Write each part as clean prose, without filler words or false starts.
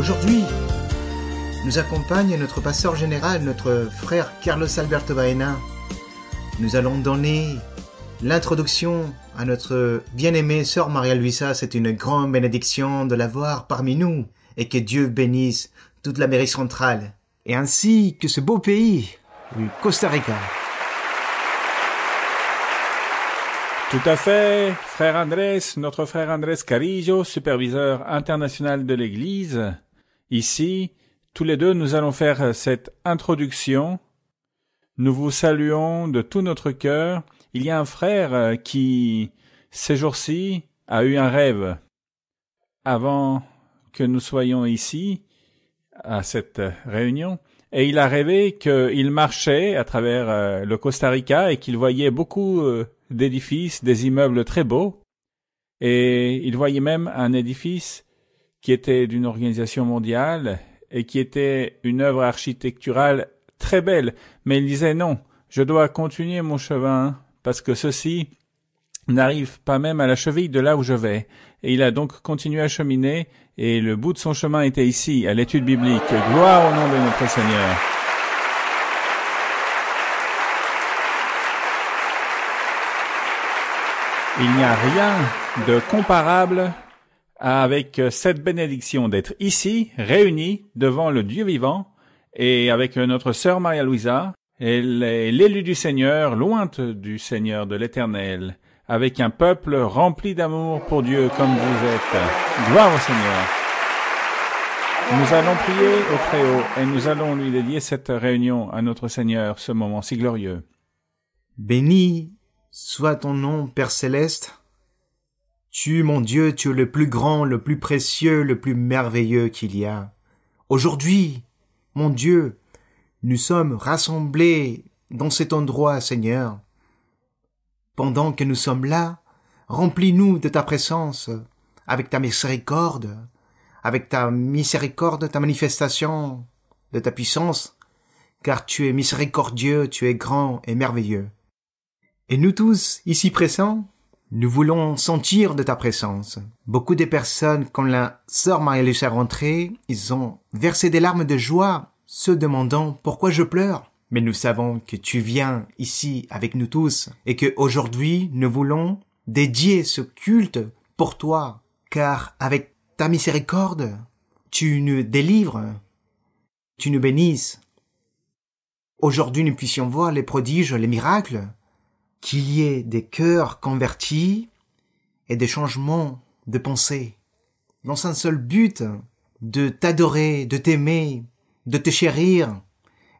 Aujourd'hui, nous accompagne notre pasteur général, notre frère Carlos Alberto Baena. Nous allons donner l'introduction à notre bien-aimée sœur Maria Luisa. C'est une grande bénédiction de l'avoir parmi nous et que Dieu bénisse toute l'Amérique centrale et ainsi que ce beau pays, le Costa Rica. Tout à fait, frère Andrés, notre frère Andrés Carillo, superviseur international de l'Église. Ici, tous les deux, nous allons faire cette introduction. Nous vous saluons de tout notre cœur. Il y a un frère qui, ces jours-ci, a eu un rêve. Avant que nous soyons ici, à cette réunion, et il a rêvé qu'il marchait à travers le Costa Rica et qu'il voyait beaucoup d'édifices, des immeubles très beaux, et il voyait même un édifice qui était d'une organisation mondiale et qui était une œuvre architecturale très belle, mais il disait non, je dois continuer mon chemin parce que ceci n'arrive pas même à la cheville de là où je vais. Et il a donc continué à cheminer et le bout de son chemin était ici, à l'étude biblique. Gloire au nom de notre Seigneur. Il n'y a rien de comparable avec cette bénédiction d'être ici, réunis devant le Dieu vivant et avec notre sœur Maria Luisa. Elle est l'élu du Seigneur, loin du Seigneur de l'Éternel, avec un peuple rempli d'amour pour Dieu comme vous êtes. Gloire au Seigneur. Nous allons prier au Très-Haut et nous allons lui dédier cette réunion à notre Seigneur, ce moment si glorieux. Béni soit ton nom, Père Céleste. Tu, mon Dieu, tu es le plus grand, le plus précieux, le plus merveilleux qu'il y a. Aujourd'hui, mon Dieu, nous sommes rassemblés dans cet endroit, Seigneur. Pendant que nous sommes là, remplis-nous de ta présence, avec ta miséricorde, ta manifestation de ta puissance, car tu es miséricordieux, tu es grand et merveilleux. Et nous tous, ici présents, nous voulons sentir de ta présence. Beaucoup de personnes, quand la sœur Marie-Luce est rentrée, ils ont versé des larmes de joie, se demandant pourquoi je pleure. Mais nous savons que tu viens ici avec nous tous et que aujourd'hui nous voulons dédier ce culte pour toi, car avec ta miséricorde, tu nous délivres, tu nous bénisses. Aujourd'hui nous puissions voir les prodiges, les miracles, qu'il y ait des cœurs convertis et des changements de pensée, dans un seul but, de t'adorer, de t'aimer, de te chérir,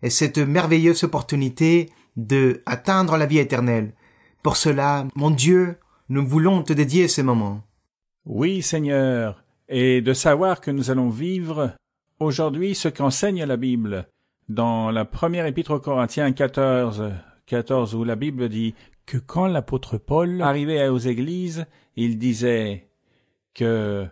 et cette merveilleuse opportunité de atteindre la vie éternelle. Pour cela, mon Dieu, nous voulons te dédier ce moment. Oui, Seigneur, et de savoir que nous allons vivre aujourd'hui ce qu'enseigne la Bible. Dans la première épître aux Corinthiens 14, où la Bible dit que quand l'apôtre Paul arrivait aux églises, il disait que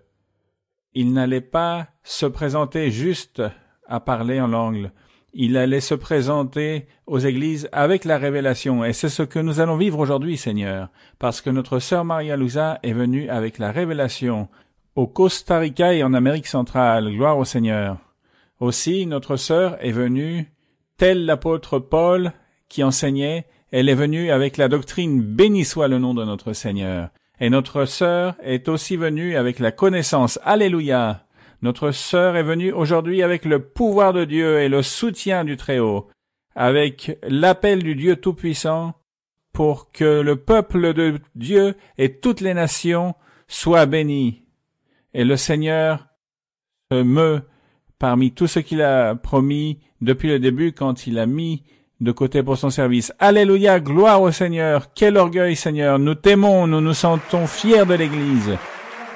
il n'allait pas se présenter juste à parler en langue. Il allait se présenter aux églises avec la révélation. Et c'est ce que nous allons vivre aujourd'hui, Seigneur, parce que notre sœur Maria Luisa est venue avec la révélation au Costa Rica et en Amérique centrale. Gloire au Seigneur. Aussi, notre sœur est venue, tel l'apôtre Paul qui enseignait, elle est venue avec la doctrine « Béni soit le nom de notre Seigneur ». Et notre sœur est aussi venue avec la connaissance. Alléluia. Notre sœur est venue aujourd'hui avec le pouvoir de Dieu et le soutien du Très-Haut, avec l'appel du Dieu Tout-Puissant pour que le peuple de Dieu et toutes les nations soient bénis. Et le Seigneur se meut parmi tout ce qu'il a promis depuis le début quand il a mis de côté pour son service. Alléluia, gloire au Seigneur. Quel orgueil, Seigneur. Nous t'aimons, nous nous sentons fiers de l'Église.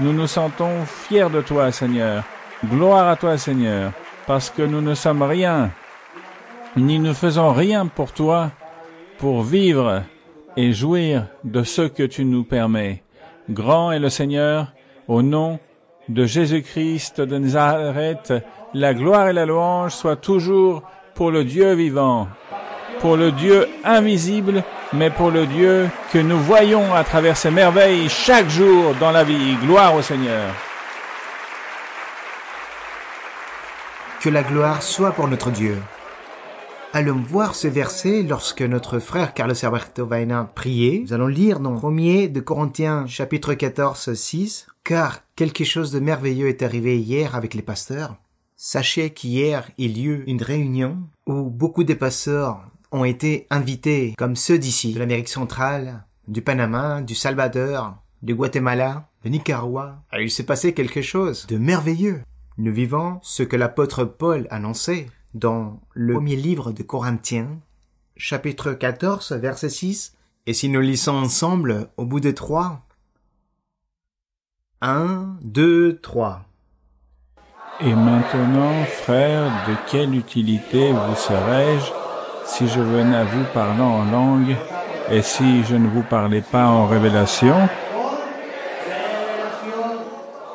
Nous nous sentons fiers de toi, Seigneur. Gloire à toi, Seigneur, parce que nous ne sommes rien, ni nous faisons rien pour toi, pour vivre et jouir de ce que tu nous permets. Grand est le Seigneur, au nom de Jésus-Christ de Nazareth, la gloire et la louange soient toujours pour le Dieu vivant, pour le Dieu invisible, mais pour le Dieu que nous voyons à travers ses merveilles chaque jour dans la vie. Gloire au Seigneur. Que la gloire soit pour notre Dieu. Allons voir ce verset lorsque notre frère Carlos Alberto Vaina priait. Nous allons lire dans 1er de Corinthiens chapitre 14, 6. Car quelque chose de merveilleux est arrivé hier avec les pasteurs. Sachez qu'hier il y eut une réunion où beaucoup de pasteurs ont été invités, comme ceux d'ici, de l'Amérique centrale, du Panama, du Salvador, du Guatemala, de Nicaragua. Et il s'est passé quelque chose de merveilleux. Nous vivons ce que l'apôtre Paul annonçait dans le premier livre de Corinthiens, chapitre 14, verset 6. Et si nous lisons ensemble au bout de 3, 1, 2, 3. Et maintenant, frères, de quelle utilité vous serais-je si je venais à vous parlant en langue et si je ne vous parlais pas en révélation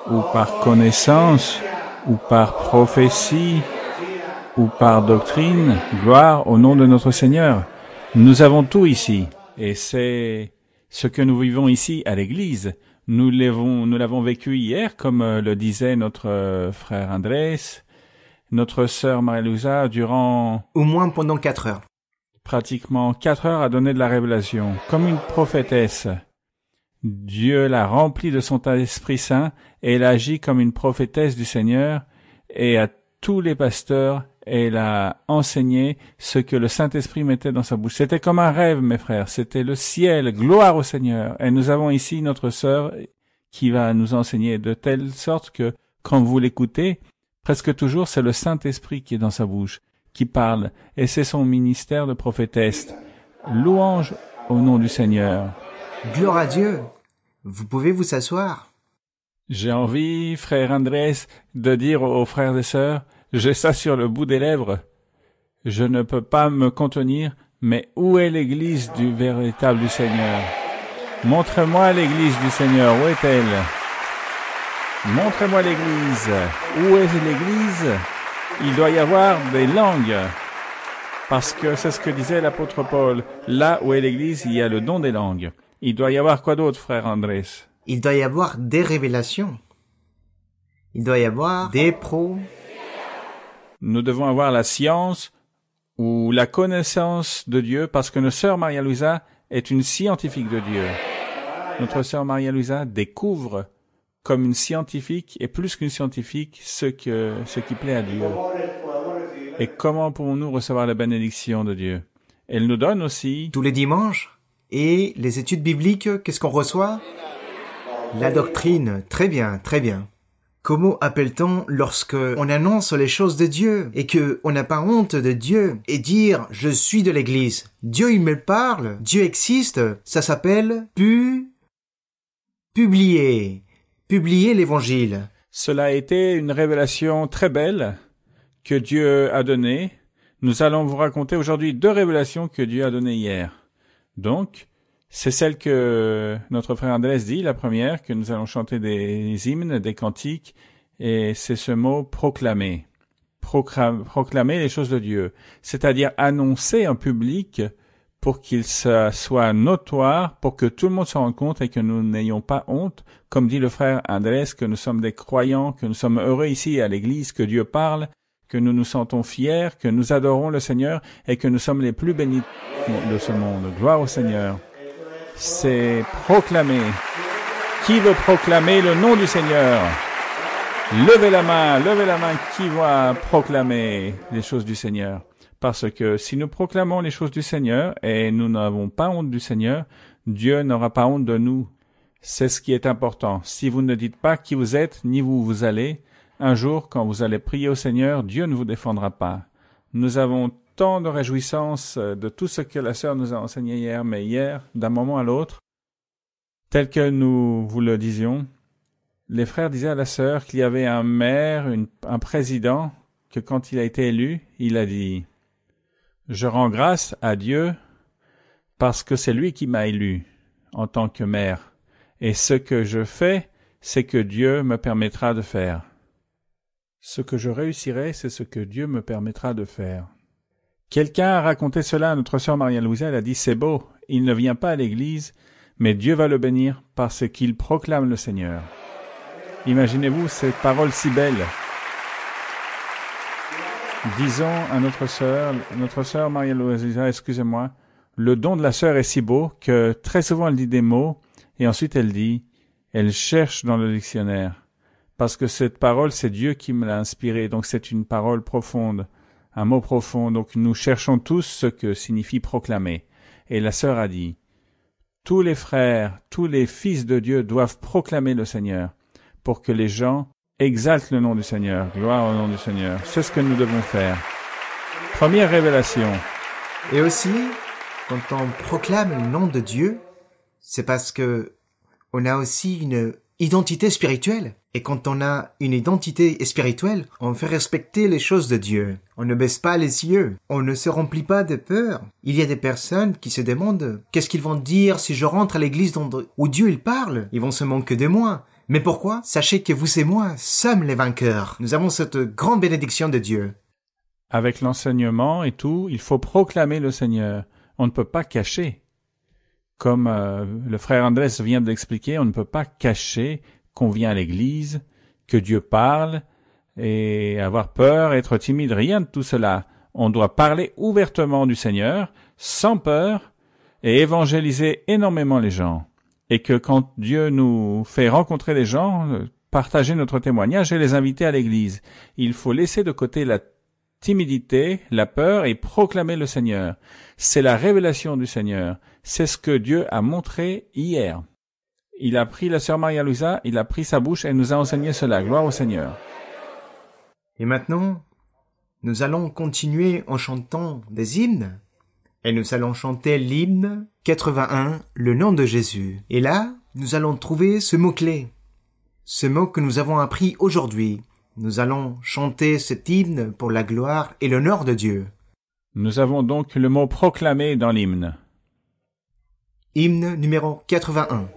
ou par connaissance ou par prophétie ou par doctrine, gloire au nom de notre Seigneur. Nous avons tout ici, et c'est ce que nous vivons ici à l'Église. Nous l'avons vécu hier, comme le disait notre frère Andrés, notre sœur Marie-Louisa, durant Au moins pendant 4 heures. Pratiquement 4 heures à donner de la révélation, comme une prophétesse. Dieu l'a remplie de son Esprit Saint et elle agit comme une prophétesse du Seigneur, et à tous les pasteurs, elle a enseigné ce que le Saint-Esprit mettait dans sa bouche. C'était comme un rêve, mes frères, c'était le ciel, gloire au Seigneur. Et nous avons ici notre sœur qui va nous enseigner de telle sorte que, quand vous l'écoutez, presque toujours c'est le Saint-Esprit qui est dans sa bouche, qui parle, et c'est son ministère de prophétesse. Louange au nom du Seigneur. Gloire à Dieu. Vous pouvez vous asseoir. J'ai envie, frère Andrés, de dire aux frères et sœurs, j'ai ça sur le bout des lèvres. Je ne peux pas me contenir, mais où est l'église du véritable du Seigneur? Montrez-moi l'église du Seigneur, où est-elle? Montrez-moi l'église. Où est l'église? Il doit y avoir des langues. Parce que c'est ce que disait l'apôtre Paul. Là où est l'église, il y a le don des langues. Il doit y avoir quoi d'autre, frère Andrés? Il doit y avoir des révélations. Il doit y avoir des pros. Nous devons avoir la science ou la connaissance de Dieu parce que notre sœur Maria-Louisa est une scientifique de Dieu. Notre sœur Maria-Louisa découvre comme une scientifique et plus qu'une scientifique ce qui plaît à Dieu. Et comment pouvons-nous recevoir la bénédiction de Dieu? Elle nous donne aussi Tous les dimanches. Et les études bibliques, qu'est-ce qu'on reçoit? La doctrine. Très bien, très bien. Comment appelle-t-on lorsque on annonce les choses de Dieu et que on n'a pas honte de Dieu et dire « je suis de l'Église ». Dieu, il me parle, Dieu existe, ça s'appelle publier l'Évangile. Cela a été une révélation très belle que Dieu a donnée. Nous allons vous raconter aujourd'hui 2 révélations que Dieu a données hier. Donc, c'est celle que notre frère Andrés dit, la première, que nous allons chanter des hymnes, des cantiques, et c'est ce mot « proclamer ». Proclamer les choses de Dieu, c'est-à-dire annoncer en public pour qu'il soit notoire, pour que tout le monde se rende compte et que nous n'ayons pas honte, comme dit le frère Andrés, que nous sommes des croyants, que nous sommes heureux ici à l'église, que Dieu parle, que nous nous sentons fiers, que nous adorons le Seigneur et que nous sommes les plus bénis de ce monde. Gloire au Seigneur. C'est proclamer. Qui veut proclamer le nom du Seigneur? Levez la main, qui va proclamer les choses du Seigneur? Parce que si nous proclamons les choses du Seigneur et nous n'avons pas honte du Seigneur, Dieu n'aura pas honte de nous. C'est ce qui est important. Si vous ne dites pas qui vous êtes, ni où vous allez, un jour, quand vous allez prier au Seigneur, Dieu ne vous défendra pas. Nous avons tant de réjouissance de tout ce que la sœur nous a enseigné hier, mais hier, d'un moment à l'autre, tel que nous vous le disions, les frères disaient à la sœur qu'il y avait un maire, un président, que quand il a été élu, il a dit « Je rends grâce à Dieu parce que c'est lui qui m'a élu en tant que maire. Et ce que je fais, c'est que Dieu me permettra de faire. Ce que je réussirai, c'est ce que Dieu me permettra de faire. » Quelqu'un a raconté cela à notre sœur Maria-Louisa, elle a dit « C'est beau, il ne vient pas à l'église, mais Dieu va le bénir parce qu'il proclame le Seigneur. » Imaginez-vous cette parole si belle. Disons à notre sœur Maria-Louisa, excusez-moi, le don de la sœur est si beau que très souvent elle dit des mots et ensuite elle cherche dans le dictionnaire. Parce que cette parole, c'est Dieu qui me l'a inspirée, donc c'est une parole profonde, un mot profond. Donc nous cherchons tous ce que signifie proclamer. Et la sœur a dit, tous les frères, tous les fils de Dieu doivent proclamer le Seigneur pour que les gens exaltent le nom du Seigneur, gloire au nom du Seigneur. C'est ce que nous devons faire. Première révélation. Et aussi, quand on proclame le nom de Dieu, c'est parce que on a aussi une identité spirituelle. Et quand on a une identité spirituelle, on fait respecter les choses de Dieu. On ne baisse pas les yeux. On ne se remplit pas de peur. Il y a des personnes qui se demandent qu'est-ce qu'ils vont dire si je rentre à l'église où Dieu il parle. Ils vont se moquer de moi. Mais pourquoi? Sachez que vous et moi sommes les vainqueurs. Nous avons cette grande bénédiction de Dieu. Avec l'enseignement et tout, il faut proclamer le Seigneur. On ne peut pas cacher. Comme le frère Andrés vient de l'expliquer, on ne peut pas cacher qu'on vient à l'église, que Dieu parle, et avoir peur, être timide, rien de tout cela. On doit parler ouvertement du Seigneur, sans peur, et évangéliser énormément les gens. Et que quand Dieu nous fait rencontrer les gens, partager notre témoignage et les inviter à l'église. Il faut laisser de côté la timidité, la peur et proclamer le Seigneur. C'est la révélation du Seigneur. C'est ce que Dieu a montré hier. Il a pris la sœur Maria-Louisa, il a pris sa bouche et nous a enseigné cela. Gloire au Seigneur. Et maintenant, nous allons continuer en chantant des hymnes. Et nous allons chanter l'hymne 81, le nom de Jésus. Et là, nous allons trouver ce mot-clé. Ce mot que nous avons appris aujourd'hui. Nous allons chanter cet hymne pour la gloire et l'honneur de Dieu. Nous avons donc le mot proclamé dans l'hymne. Hymne numéro 81.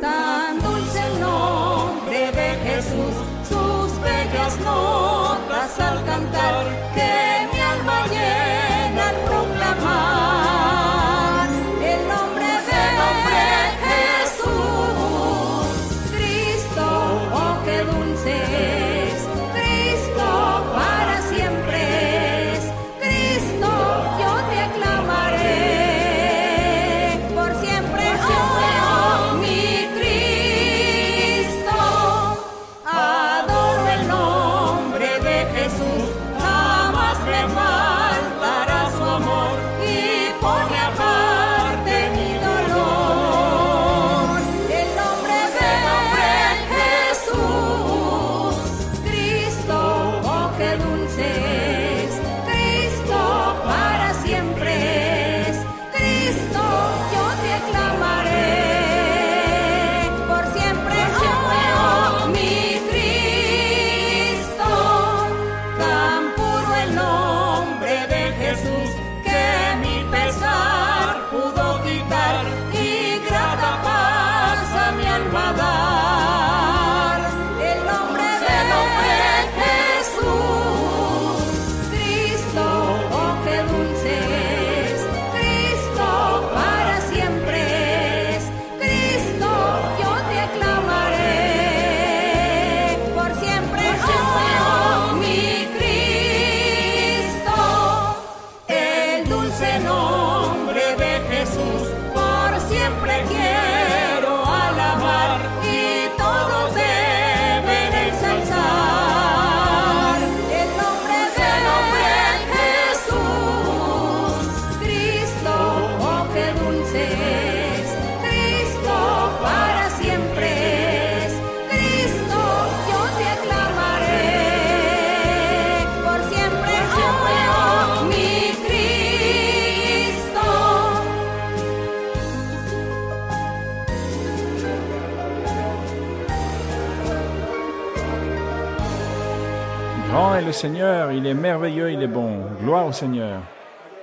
Tan dulce el nombre de Jesús, sus bellas notas al cantar, que mi alma llena al proclamar el nombre de Jesús. Cristo, oh qué dulce es, Cristo para siempre es, Cristo yo te aclamaré, por siempre, oh mi Cristo. Adoro el nombre de Jesús, jamás me faltará su amor y pone aparte mi dolor. El nombre de Jesús, Cristo, oh qué dulce es, Cristo para siempre es, Cristo yo te aclamaré, por siempre, oh mi Cristo. Tan puro el nombre de Jesús que mi pesar pudo quitar y grata paz a mi alma dar. El nombre de Jesús, Cristo, oh qué dulce es, Cristo para siempre es, Cristo yo te aclamaré, por siempre, oh mi Cristo. El dulce nombre de Jesús por siempre quiero alabar y todos deben ensalzar. El nombre de Jesús, Cristo, oh qué dulce es, Cristo para siempre es, Cristo yo te aclamaré, por siempre, oh mi Cristo. Grand est le Seigneur, il est merveilleux, il est bon. Gloire au Seigneur.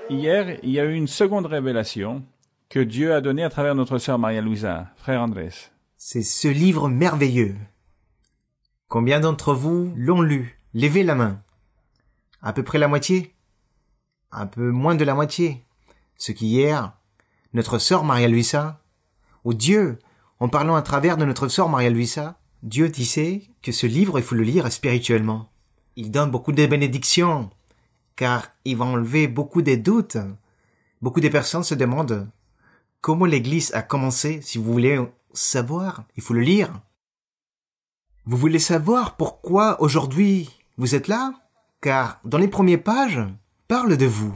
Hier, il y a eu une seconde révélation que Dieu a donnée à travers notre sœur Maria-Louisa, frère Andrés. C'est ce livre merveilleux. Combien d'entre vous l'ont lu? Levez la main. À peu près la moitié. Un peu moins de la moitié. Ce qu'hier, notre sœur Maria-Luisa, ou Dieu, en parlant à travers de notre sœur Maria-Luisa, Dieu disait que ce livre, il faut le lire spirituellement. Il donne beaucoup de bénédictions, car il va enlever beaucoup de doutes. Beaucoup de personnes se demandent comment l'Église a commencé. Si vous voulez savoir, il faut le lire. Vous voulez savoir pourquoi aujourd'hui vous êtes là? Car dans les premières pages, parle de vous.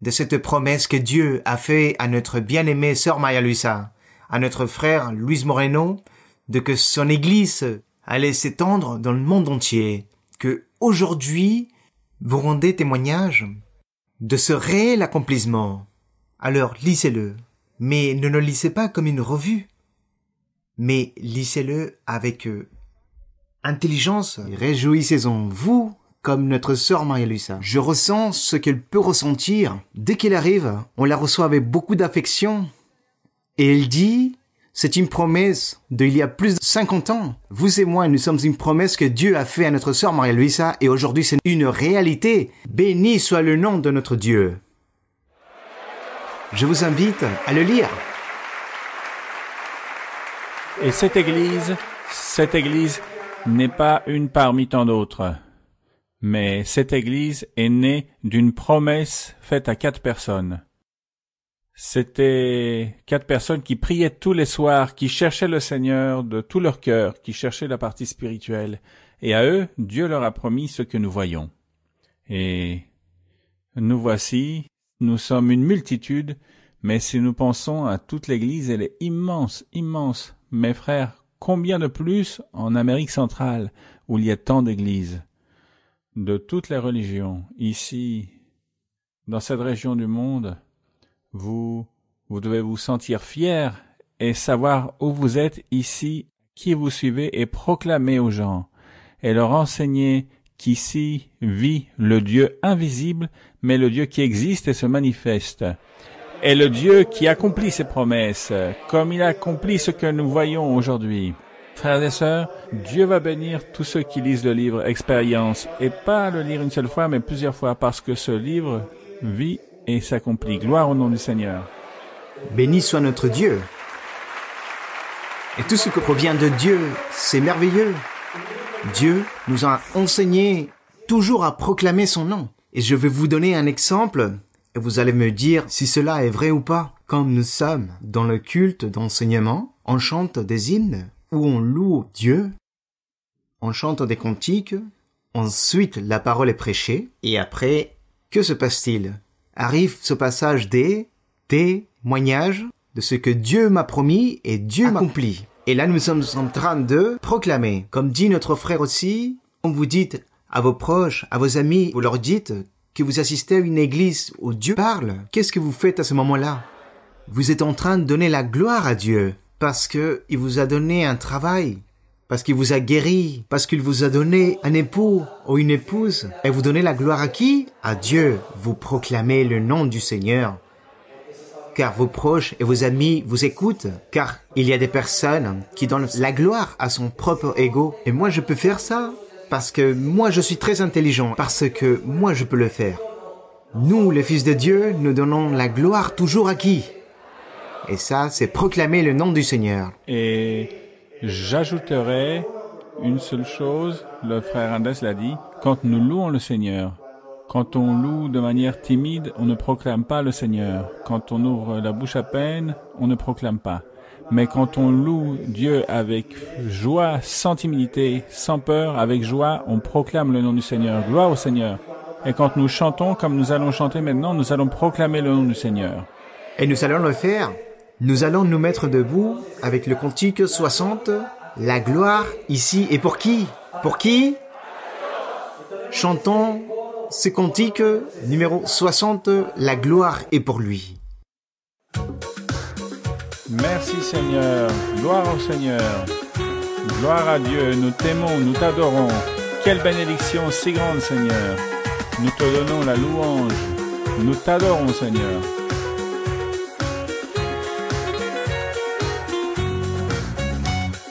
De cette promesse que Dieu a fait à notre bien-aimée sœur Maria-Luisa, à notre frère Luis Moreno, de que son Église allait s'étendre dans le monde entier, que aujourd'hui vous rendez témoignage de ce réel accomplissement. Alors lisez-le, mais ne le lisez pas comme une revue, mais lisez-le avec intelligence. Réjouissez-en, vous, comme notre sœur Maria-Luisa. Je ressens ce qu'elle peut ressentir. Dès qu'elle arrive, on la reçoit avec beaucoup d'affection. Et elle dit, c'est une promesse d'il y a plus de 50 ans. Vous et moi, nous sommes une promesse que Dieu a fait à notre sœur Maria-Luisa et aujourd'hui c'est une réalité. Béni soit le nom de notre Dieu. Je vous invite à le lire. Et cette église n'est pas une parmi tant d'autres. Mais cette église est née d'une promesse faite à 4 personnes. C'était 4 personnes qui priaient tous les soirs, qui cherchaient le Seigneur de tout leur cœur, qui cherchaient la partie spirituelle. Et à eux, Dieu leur a promis ce que nous voyons. Et nous voici, nous sommes une multitude, mais si nous pensons à toute l'église, elle est immense, immense. Mes frères, combien de plus en Amérique centrale, où il y a tant d'églises? De toutes les religions, ici, dans cette région du monde, vous devez vous sentir fiers et savoir où vous êtes ici, qui vous suivez et proclamer aux gens et leur enseigner qu'ici vit le Dieu invisible, mais le Dieu qui existe et se manifeste. Et le Dieu qui accomplit ses promesses, comme il accomplit ce que nous voyons aujourd'hui. Frères et sœurs, Dieu va bénir tous ceux qui lisent le livre Expérience, et pas le lire une seule fois, mais plusieurs fois, parce que ce livre vit et s'accomplit. Gloire au nom du Seigneur. Béni soit notre Dieu. Et tout ce qui provient de Dieu, c'est merveilleux. Dieu nous a enseigné toujours à proclamer son nom. Et je vais vous donner un exemple, et vous allez me dire si cela est vrai ou pas. Quand nous sommes dans le culte d'enseignement, on chante des hymnes, où on loue Dieu, on chante des cantiques, ensuite la parole est prêchée, et après, que se passe-t-il? Arrive ce passage des témoignages de ce que Dieu m'a promis et Dieu m'a accompli. Et là, nous sommes en train de proclamer. Comme dit notre frère aussi, quand vous dites à vos proches, à vos amis, vous leur dites que vous assistez à une église où Dieu parle, qu'est-ce que vous faites à ce moment-là? Vous êtes en train de donner la gloire à Dieu. Parce que il vous a donné un travail, parce qu'il vous a guéri, parce qu'il vous a donné un époux ou une épouse. Et vous donnez la gloire à qui? À Dieu. Vous proclamez le nom du Seigneur. Car vos proches et vos amis vous écoutent. Car il y a des personnes qui donnent la gloire à son propre ego. Et moi, je peux faire ça parce que moi, je suis très intelligent. Parce que moi, je peux le faire. Nous, les fils de Dieu, nous donnons la gloire toujours à qui? Et ça, c'est proclamer le nom du Seigneur. Et j'ajouterai une seule chose, le frère Andrés l'a dit, quand nous louons le Seigneur, quand on loue de manière timide, on ne proclame pas le Seigneur. Quand on ouvre la bouche à peine, on ne proclame pas. Mais quand on loue Dieu avec joie, sans timidité, sans peur, avec joie, on proclame le nom du Seigneur. Gloire au Seigneur. Et quand nous chantons, comme nous allons chanter maintenant, nous allons proclamer le nom du Seigneur. Et nous allons le faire. Nous allons nous mettre debout avec le cantique 60. La gloire ici est pour qui? Pour qui? Chantons ce cantique numéro 60. La gloire est pour lui. Merci Seigneur. Gloire au Seigneur. Gloire à Dieu. Nous t'aimons, nous t'adorons. Quelle bénédiction si grande Seigneur. Nous te donnons la louange. Nous t'adorons Seigneur.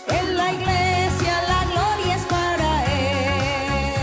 En la iglesia la gloria es para Él.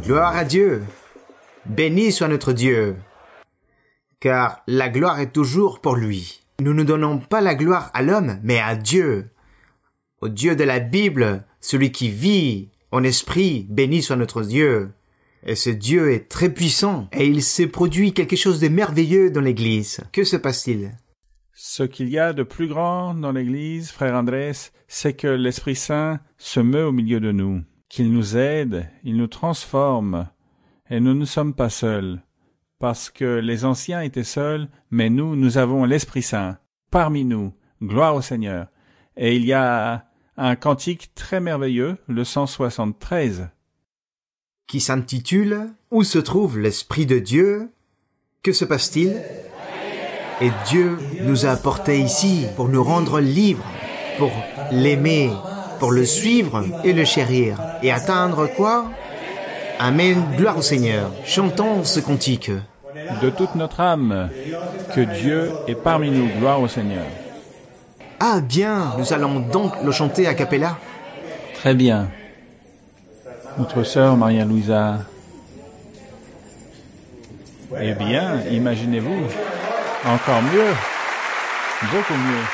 Gloire à Dieu. Béni soit notre Dieu. Car la gloire est toujours pour lui. Nous ne donnons pas la gloire à l'homme, mais à Dieu. Au Dieu de la Bible, celui qui vit en esprit, béni soit notre Dieu. Et ce Dieu est très puissant, et il s'est produit quelque chose de merveilleux dans l'Église. Que se passe-t-il? Ce qu'il y a de plus grand dans l'Église, frère Andrés, c'est que l'Esprit Saint se meut au milieu de nous, qu'il nous aide, il nous transforme, et nous ne sommes pas seuls, parce que les anciens étaient seuls, mais nous avons l'Esprit Saint parmi nous. Gloire au Seigneur. Et il y a un cantique très merveilleux, le 173, qui s'intitule « Où se trouve l'Esprit de Dieu ?» Que se passe-t-il? Et Dieu nous a apportés ici pour nous rendre libres, pour l'aimer, pour le suivre et le chérir. Et atteindre quoi? Amen, gloire au Seigneur. Chantons ce cantique. de toute notre âme, que Dieu est parmi nous. Gloire au Seigneur. Ah bien, nous allons donc le chanter a cappella. Très bien. Notre sœur Maria-Louisa. Eh bien, imaginez-vous, encore mieux, beaucoup mieux.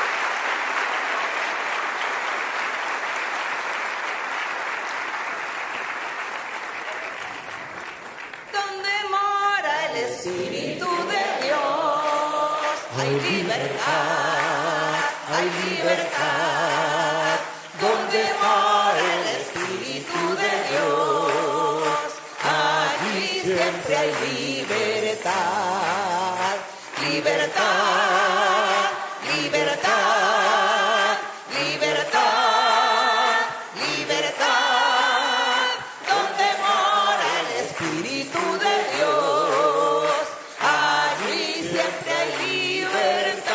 Donde mora el Espíritu de Dios, hay libertad, hay libertad. Donde mora el Espíritu de Dios, allí siempre hay libertad, libertad, libertad, libertad, libertad. Donde mora el Espíritu de Dios, allí siempre hay libertad.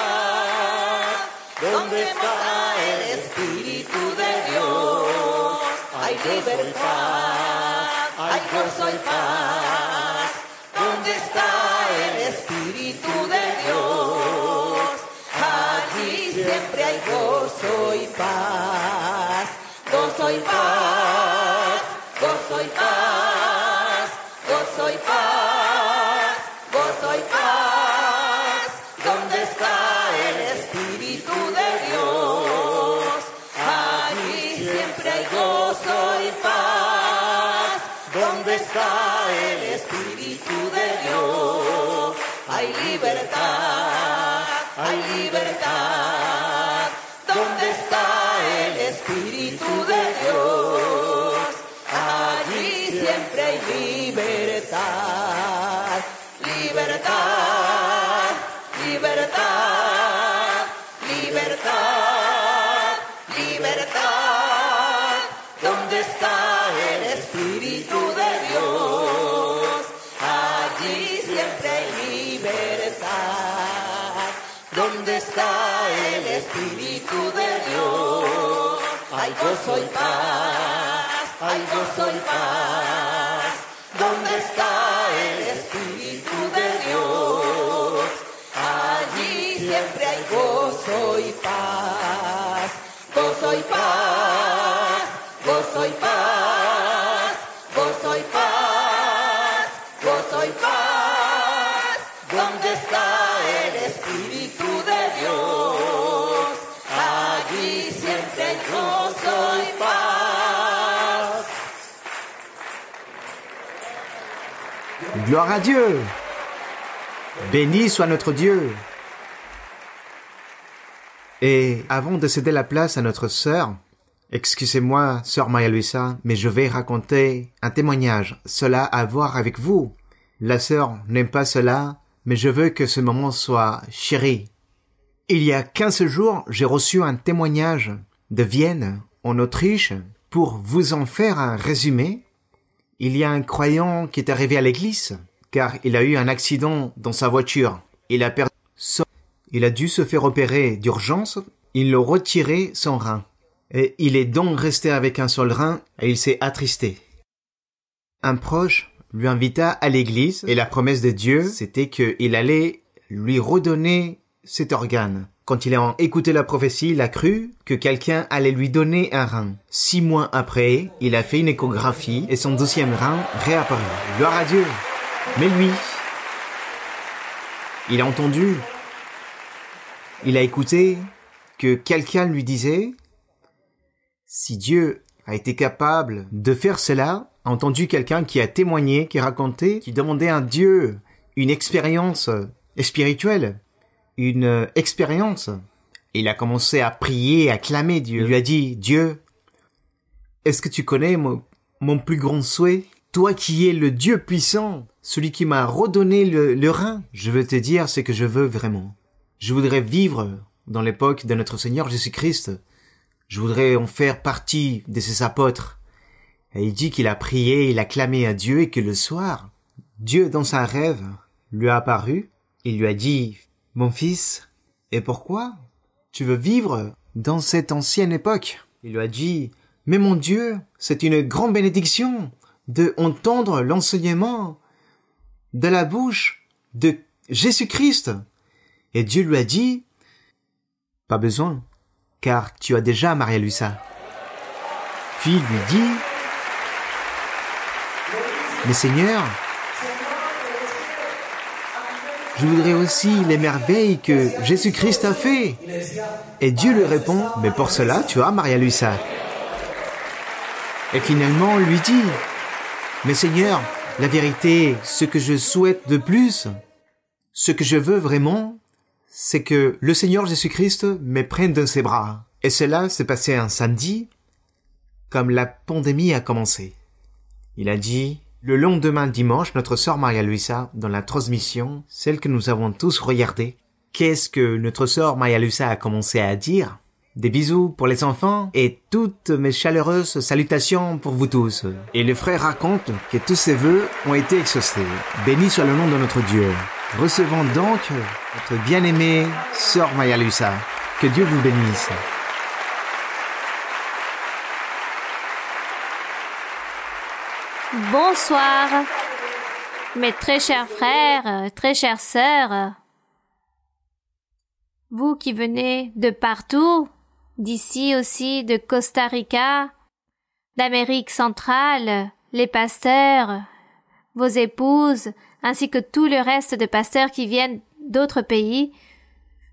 Donde mora el Espíritu de Dios, hay libertad, hay gozo y paz. Donde está el Espíritu de Dios, allí siempre hay gozo y paz. Gozo y paz, gozo y paz, gozo y paz, gozo y paz. Donde está el Espíritu de Dios, allí siempre hay gozo y paz. Donde está el Espíritu de Dios, hay libertad, hay libertad. Donde está el Espíritu de Dios, allí siempre hay libertad, libertad, libertad, libertad, libertad. Donde está el Espíritu de Dios, allí siempre hay libertad. Donde está el Espíritu de Dios, hay gozo y paz, hay gozo y paz. Donde está el Espíritu de Dios, allí siempre hay gozo y paz, gozo y paz, gozo y paz, gozo y paz, gozo y paz. Donde está el Espíritu de Dios, allí siempre hay gozo y paz. Gloire à Dieu. Béni soit notre Dieu. Et avant de céder la place à notre sœur, excusez-moi, sœur Maria-Luisa, mais je vais raconter un témoignage. Cela a à voir avec vous. La sœur n'aime pas cela, mais je veux que ce moment soit chéri. Il y a 15 jours, j'ai reçu un témoignage de Vienne, en Autriche. Pour vous en faire un résumé, il y a un croyant qui est arrivé à l'église, car il a eu un accident dans sa voiture. Il a perdu son... Il a dû se faire opérer d'urgence. Ils l'ont retiré son rein. Et il est donc resté avec un seul rein et il s'est attristé. Un proche lui invita à l'église et la promesse de Dieu, c'était qu'il allait lui redonner cet organe. Quand il a écouté la prophétie, il a cru que quelqu'un allait lui donner un rein. 6 mois après, il a fait une échographie et son 2e rein réapparut. Gloire à Dieu. Mais lui, il a entendu, il a écouté que quelqu'un lui disait, si Dieu a été capable de faire cela, a entendu quelqu'un qui a témoigné, qui racontait, qui demandait à Dieu une expérience spirituelle, une expérience. Il a commencé à prier, à clamer Dieu. Il lui a dit, Dieu, est-ce que tu connais mon plus grand souhait? Toi qui es le Dieu puissant, celui qui m'a redonné le rein. Je veux te dire ce que je veux vraiment. Je voudrais vivre dans l'époque de notre Seigneur Jésus-Christ. Je voudrais en faire partie de ses apôtres. Et il dit qu'il a prié, il a clamé à Dieu et que le soir, Dieu dans un rêve lui a apparu. Il lui a dit, mon fils, et pourquoi tu veux vivre dans cette ancienne époque? Il lui a dit, mais mon Dieu, c'est une grande bénédiction de entendre l'enseignement de la bouche de Jésus-Christ. Et Dieu lui a dit, pas besoin, car tu as déjà Maria-Luisa. Puis il lui dit, mais Seigneur, je voudrais aussi les merveilles que Jésus-Christ a fait. Et Dieu lui répond, mais pour cela, tu as Maria-Luisa. Et finalement, on lui dit, mais Seigneur, la vérité, ce que je souhaite de plus, ce que je veux vraiment, c'est que le Seigneur Jésus-Christ me prenne dans ses bras. Et cela s'est passé un samedi, comme la pandémie a commencé. Il a dit, le lendemain dimanche, notre sœur Maria-Luisa, dans la transmission, celle que nous avons tous regardée, qu'est-ce que notre sœur Maria-Luisa a commencé à dire? Des bisous pour les enfants et toutes mes chaleureuses salutations pour vous tous. Et le frère raconte que tous ses vœux ont été exaucés. Béni soit le nom de notre Dieu. Recevons donc notre bien-aimée sœur Maria-Luisa. Que Dieu vous bénisse. Bonsoir, mes très chers frères, très chères sœurs. Vous qui venez de partout, d'ici aussi, de Costa Rica, d'Amérique centrale, les pasteurs, vos épouses, ainsi que tout le reste de pasteurs qui viennent d'autres pays,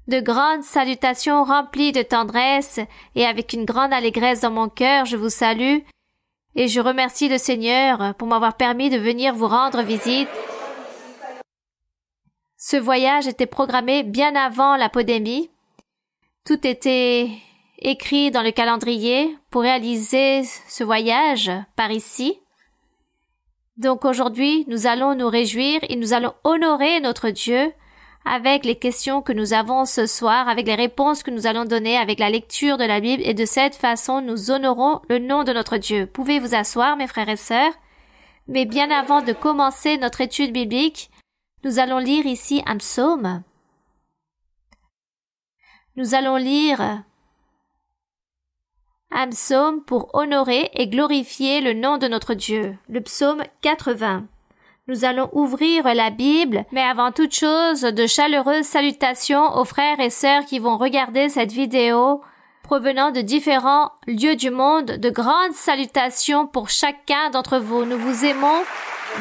de grandes salutations remplies de tendresse et avec une grande allégresse dans mon cœur, je vous salue et je remercie le Seigneur pour m'avoir permis de venir vous rendre visite. Ce voyage était programmé bien avant la pandémie. Tout était écrit dans le calendrier pour réaliser ce voyage par ici. Donc aujourd'hui, nous allons nous réjouir et nous allons honorer notre Dieu avec les questions que nous avons ce soir, avec les réponses que nous allons donner, avec la lecture de la Bible, et de cette façon, nous honorons le nom de notre Dieu. Pouvez vous asseoir, mes frères et sœurs. Mais bien avant de commencer notre étude biblique, nous allons lire ici un psaume. Nous allons lire un psaume pour honorer et glorifier le nom de notre Dieu, le psaume 80. Nous allons ouvrir la Bible, mais avant toute chose, de chaleureuses salutations aux frères et sœurs qui vont regarder cette vidéo provenant de différents lieux du monde, de grandes salutations pour chacun d'entre vous. Nous vous aimons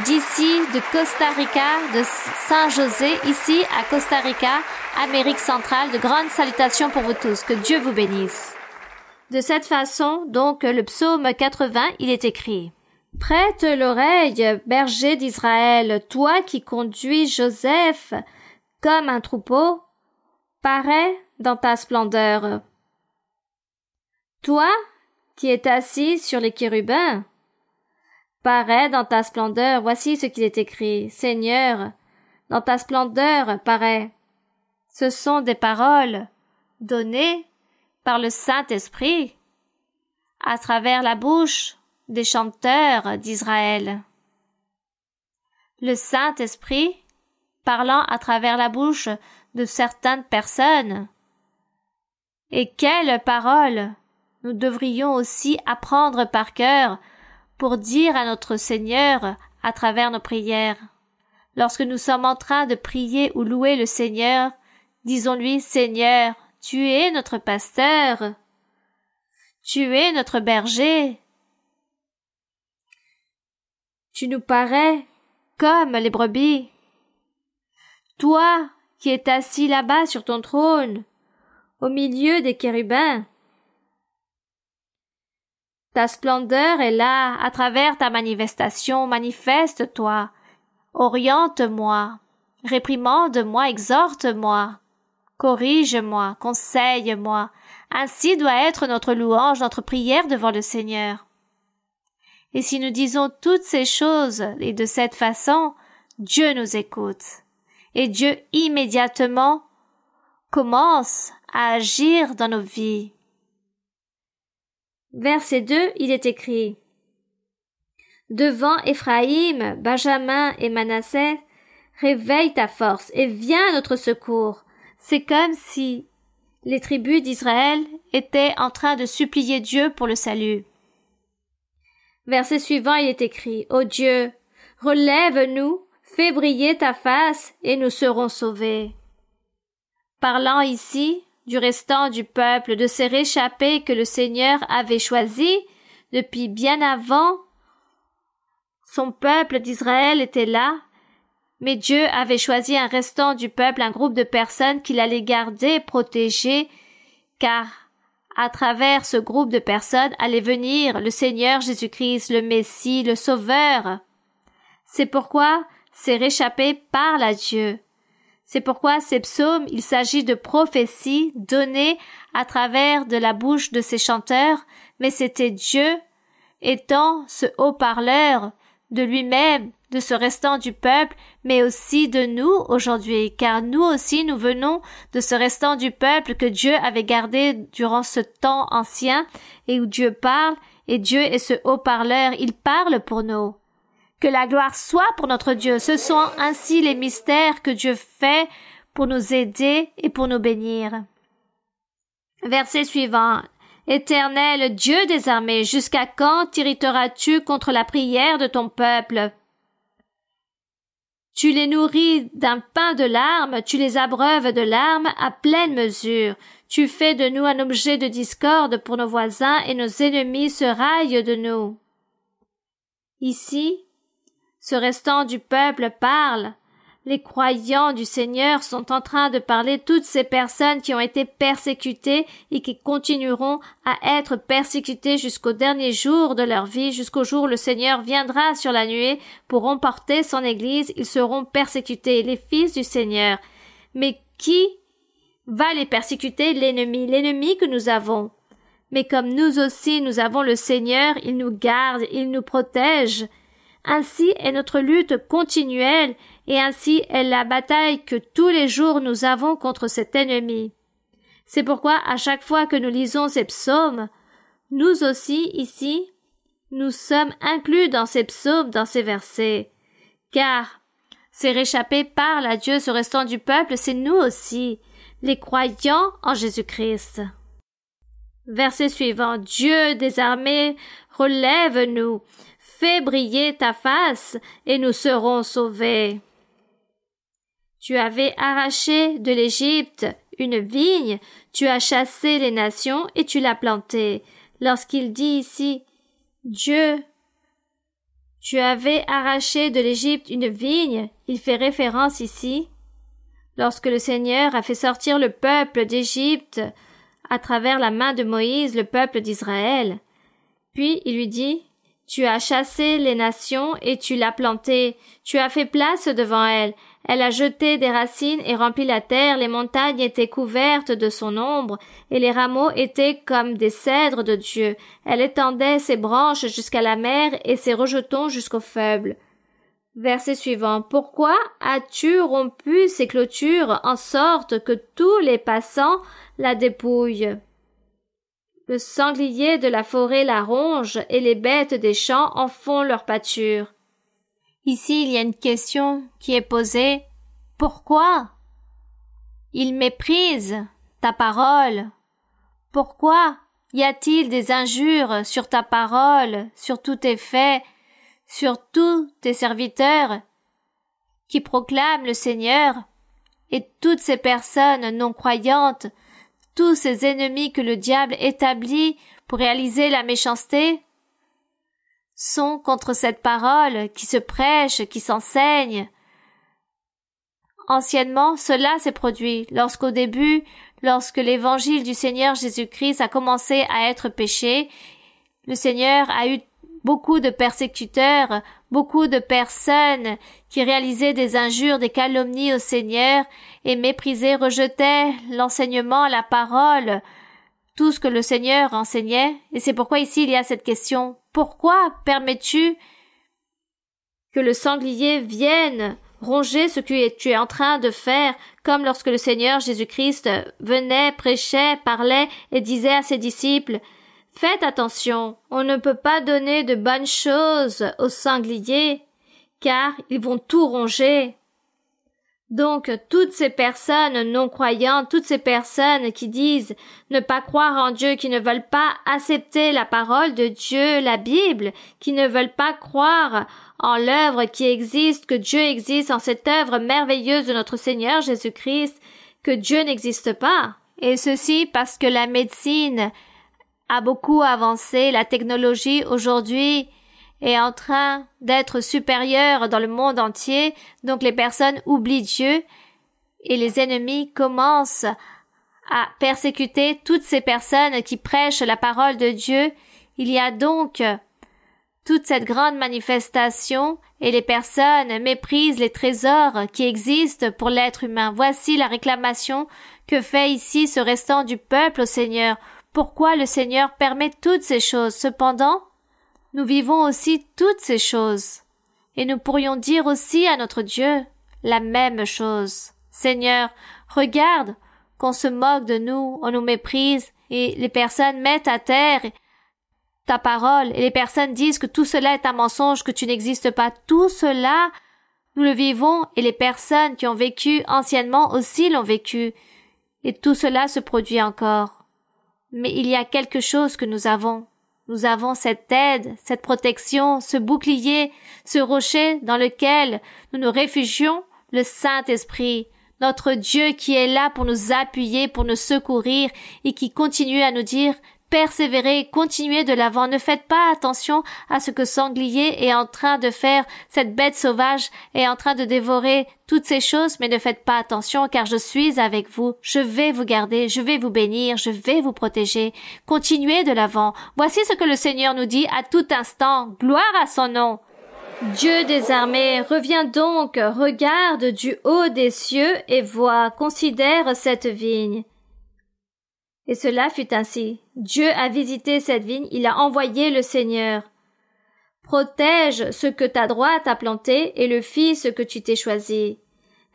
d'ici, de Costa Rica, de Saint-José, ici à Costa Rica, Amérique centrale, de grandes salutations pour vous tous. Que Dieu vous bénisse. De cette façon, donc, le psaume 80, il est écrit. Prête l'oreille, berger d'Israël, toi qui conduis Joseph comme un troupeau, parais dans ta splendeur. Toi qui es assis sur les chérubins, parais dans ta splendeur. Voici ce qu'il est écrit. Seigneur, dans ta splendeur, parais. Ce sont des paroles données par le Saint-Esprit à travers la bouche des chanteurs d'Israël. Le Saint-Esprit parlant à travers la bouche de certaines personnes. Et quelles paroles nous devrions aussi apprendre par cœur pour dire à notre Seigneur à travers nos prières. Lorsque nous sommes en train de prier ou louer le Seigneur, disons-lui, Seigneur, Tu es notre pasteur. Tu es notre berger. Tu nous parais comme les brebis. Toi qui es assis là-bas sur ton trône, au milieu des chérubins. Ta splendeur est là, à travers ta manifestation, manifeste-toi, oriente-moi, réprimande-moi, exhorte-moi, corrige-moi, conseille-moi. Ainsi doit être notre louange, notre prière devant le Seigneur. Et si nous disons toutes ces choses et de cette façon, Dieu nous écoute. Et Dieu immédiatement commence à agir dans nos vies. Verset 2, il est écrit: Devant Éphraïm, Benjamin et Manassé, réveille ta force et viens à notre secours. C'est comme si les tribus d'Israël étaient en train de supplier Dieu pour le salut. Verset suivant, il est écrit: Ô Dieu, relève-nous, fais briller ta face et nous serons sauvés. Parlant ici du restant du peuple, de ces réchappés que le Seigneur avait choisis depuis bien avant, son peuple d'Israël était là, mais Dieu avait choisi un restant du peuple, un groupe de personnes qu'il allait garder, protéger, car à travers ce groupe de personnes allait venir le Seigneur Jésus-Christ, le Messie, le Sauveur. C'est pourquoi ces réchappés parlent à Dieu. C'est pourquoi ces psaumes, il s'agit de prophéties données à travers de la bouche de ces chanteurs, mais c'était Dieu, étant ce haut-parleur de lui-même, de ce restant du peuple, mais aussi de nous aujourd'hui, car nous aussi nous venons de ce restant du peuple que Dieu avait gardé durant ce temps ancien et où Dieu parle, et Dieu est ce haut-parleur, il parle pour nous. Que la gloire soit pour notre Dieu. Ce sont ainsi les mystères que Dieu fait pour nous aider et pour nous bénir. Verset suivant. Éternel Dieu des armées, jusqu'à quand t'irriteras-tu contre la prière de ton peuple? Tu les nourris d'un pain de larmes, tu les abreuves de larmes à pleine mesure. Tu fais de nous un objet de discorde pour nos voisins et nos ennemis se raillent de nous. Ici, ce restant du peuple parle. Les croyants du Seigneur sont en train de parler toutes ces personnes qui ont été persécutées et qui continueront à être persécutées jusqu'au dernier jour de leur vie, jusqu'au jour où le Seigneur viendra sur la nuée pour emporter son Église. Ils seront persécutés, les fils du Seigneur. Mais qui va les persécuter? L'ennemi que nous avons. Mais comme nous aussi nous avons le Seigneur, il nous garde, il nous protège. Ainsi est notre lutte continuelle et ainsi est la bataille que tous les jours nous avons contre cet ennemi. C'est pourquoi à chaque fois que nous lisons ces psaumes, nous aussi ici, nous sommes inclus dans ces psaumes, dans ces versets. Car ces réchappés parlent à Dieu, ce restant du peuple, c'est nous aussi, les croyants en Jésus-Christ. Verset suivant. Dieu des armées, relève-nous. Fais briller ta face, et nous serons sauvés. Tu avais arraché de l'Égypte une vigne, tu as chassé les nations et tu l'as plantée. Lorsqu'il dit ici, Dieu, tu avais arraché de l'Égypte une vigne, il fait référence ici, lorsque le Seigneur a fait sortir le peuple d'Égypte à travers la main de Moïse, le peuple d'Israël. Puis il lui dit, tu as chassé les nations et tu l'as plantée. Tu as fait place devant elle. Elle a jeté des racines et rempli la terre. Les montagnes étaient couvertes de son ombre et les rameaux étaient comme des cèdres de Dieu. Elle étendait ses branches jusqu'à la mer et ses rejetons jusqu'aux feuilles. Verset suivant. Pourquoi as-tu rompu ces clôtures en sorte que tous les passants la dépouillent? Le sanglier de la forêt la ronge et les bêtes des champs en font leur pâture. Ici, il y a une question qui est posée. Pourquoi? Ils méprisent ta parole. Pourquoi y a-t-il des injures sur ta parole, sur tous tes faits, sur tous tes serviteurs qui proclament le Seigneur et toutes ces personnes non croyantes tous ces ennemis que le diable établit pour réaliser la méchanceté sont contre cette parole qui se prêche, qui s'enseigne. Anciennement, cela s'est produit lorsqu'au début, lorsque l'évangile du Seigneur Jésus-Christ a commencé à être péché, le Seigneur a eu beaucoup de persécuteurs, beaucoup de personnes qui réalisaient des injures, des calomnies au Seigneur et méprisaient, rejetaient l'enseignement, la parole, tout ce que le Seigneur enseignait. Et c'est pourquoi ici il y a cette question. Pourquoi permets-tu que le sanglier vienne ronger ce que tu es en train de faire, comme lorsque le Seigneur Jésus-Christ venait, prêchait, parlait et disait à ses disciples: faites attention, on ne peut pas donner de bonnes choses aux sangliers, car ils vont tout ronger. Donc, toutes ces personnes non-croyantes, toutes ces personnes qui disent ne pas croire en Dieu, qui ne veulent pas accepter la parole de Dieu, la Bible, qui ne veulent pas croire en l'œuvre qui existe, que Dieu existe, en cette œuvre merveilleuse de notre Seigneur Jésus-Christ, que Dieu n'existe pas. Et ceci parce que la médecine a beaucoup avancé, la technologie aujourd'hui est en train d'être supérieure dans le monde entier, donc les personnes oublient Dieu et les ennemis commencent à persécuter toutes ces personnes qui prêchent la parole de Dieu. Il y a donc toute cette grande manifestation et les personnes méprisent les trésors qui existent pour l'être humain. Voici la réclamation que fait ici ce restant du peuple au Seigneur. Pourquoi le Seigneur permet toutes ces choses? Cependant, nous vivons aussi toutes ces choses. Et nous pourrions dire aussi à notre Dieu la même chose. Seigneur, regarde qu'on se moque de nous, on nous méprise et les personnes mettent à terre ta parole et les personnes disent que tout cela est un mensonge, que tu n'existes pas. Tout cela, nous le vivons et les personnes qui ont vécu anciennement aussi l'ont vécu. Et tout cela se produit encore. Mais il y a quelque chose que nous avons. Nous avons cette aide, cette protection, ce bouclier, ce rocher dans lequel nous nous réfugions, le Saint-Esprit, notre Dieu qui est là pour nous appuyer, pour nous secourir et qui continue à nous dire « Persévérez, continuez de l'avant, ne faites pas attention à ce que sanglier est en train de faire, cette bête sauvage est en train de dévorer toutes ces choses, mais ne faites pas attention car je suis avec vous, je vais vous garder, je vais vous bénir, je vais vous protéger, continuez de l'avant. » Voici ce que le Seigneur nous dit à tout instant, gloire à son nom. Dieu des armées, reviens donc, regarde du haut des cieux et vois, considère cette vigne. Et cela fut ainsi. Dieu a visité cette vigne, il a envoyé le Seigneur. Protège ce que ta droite a planté et le fils que tu t'es choisi.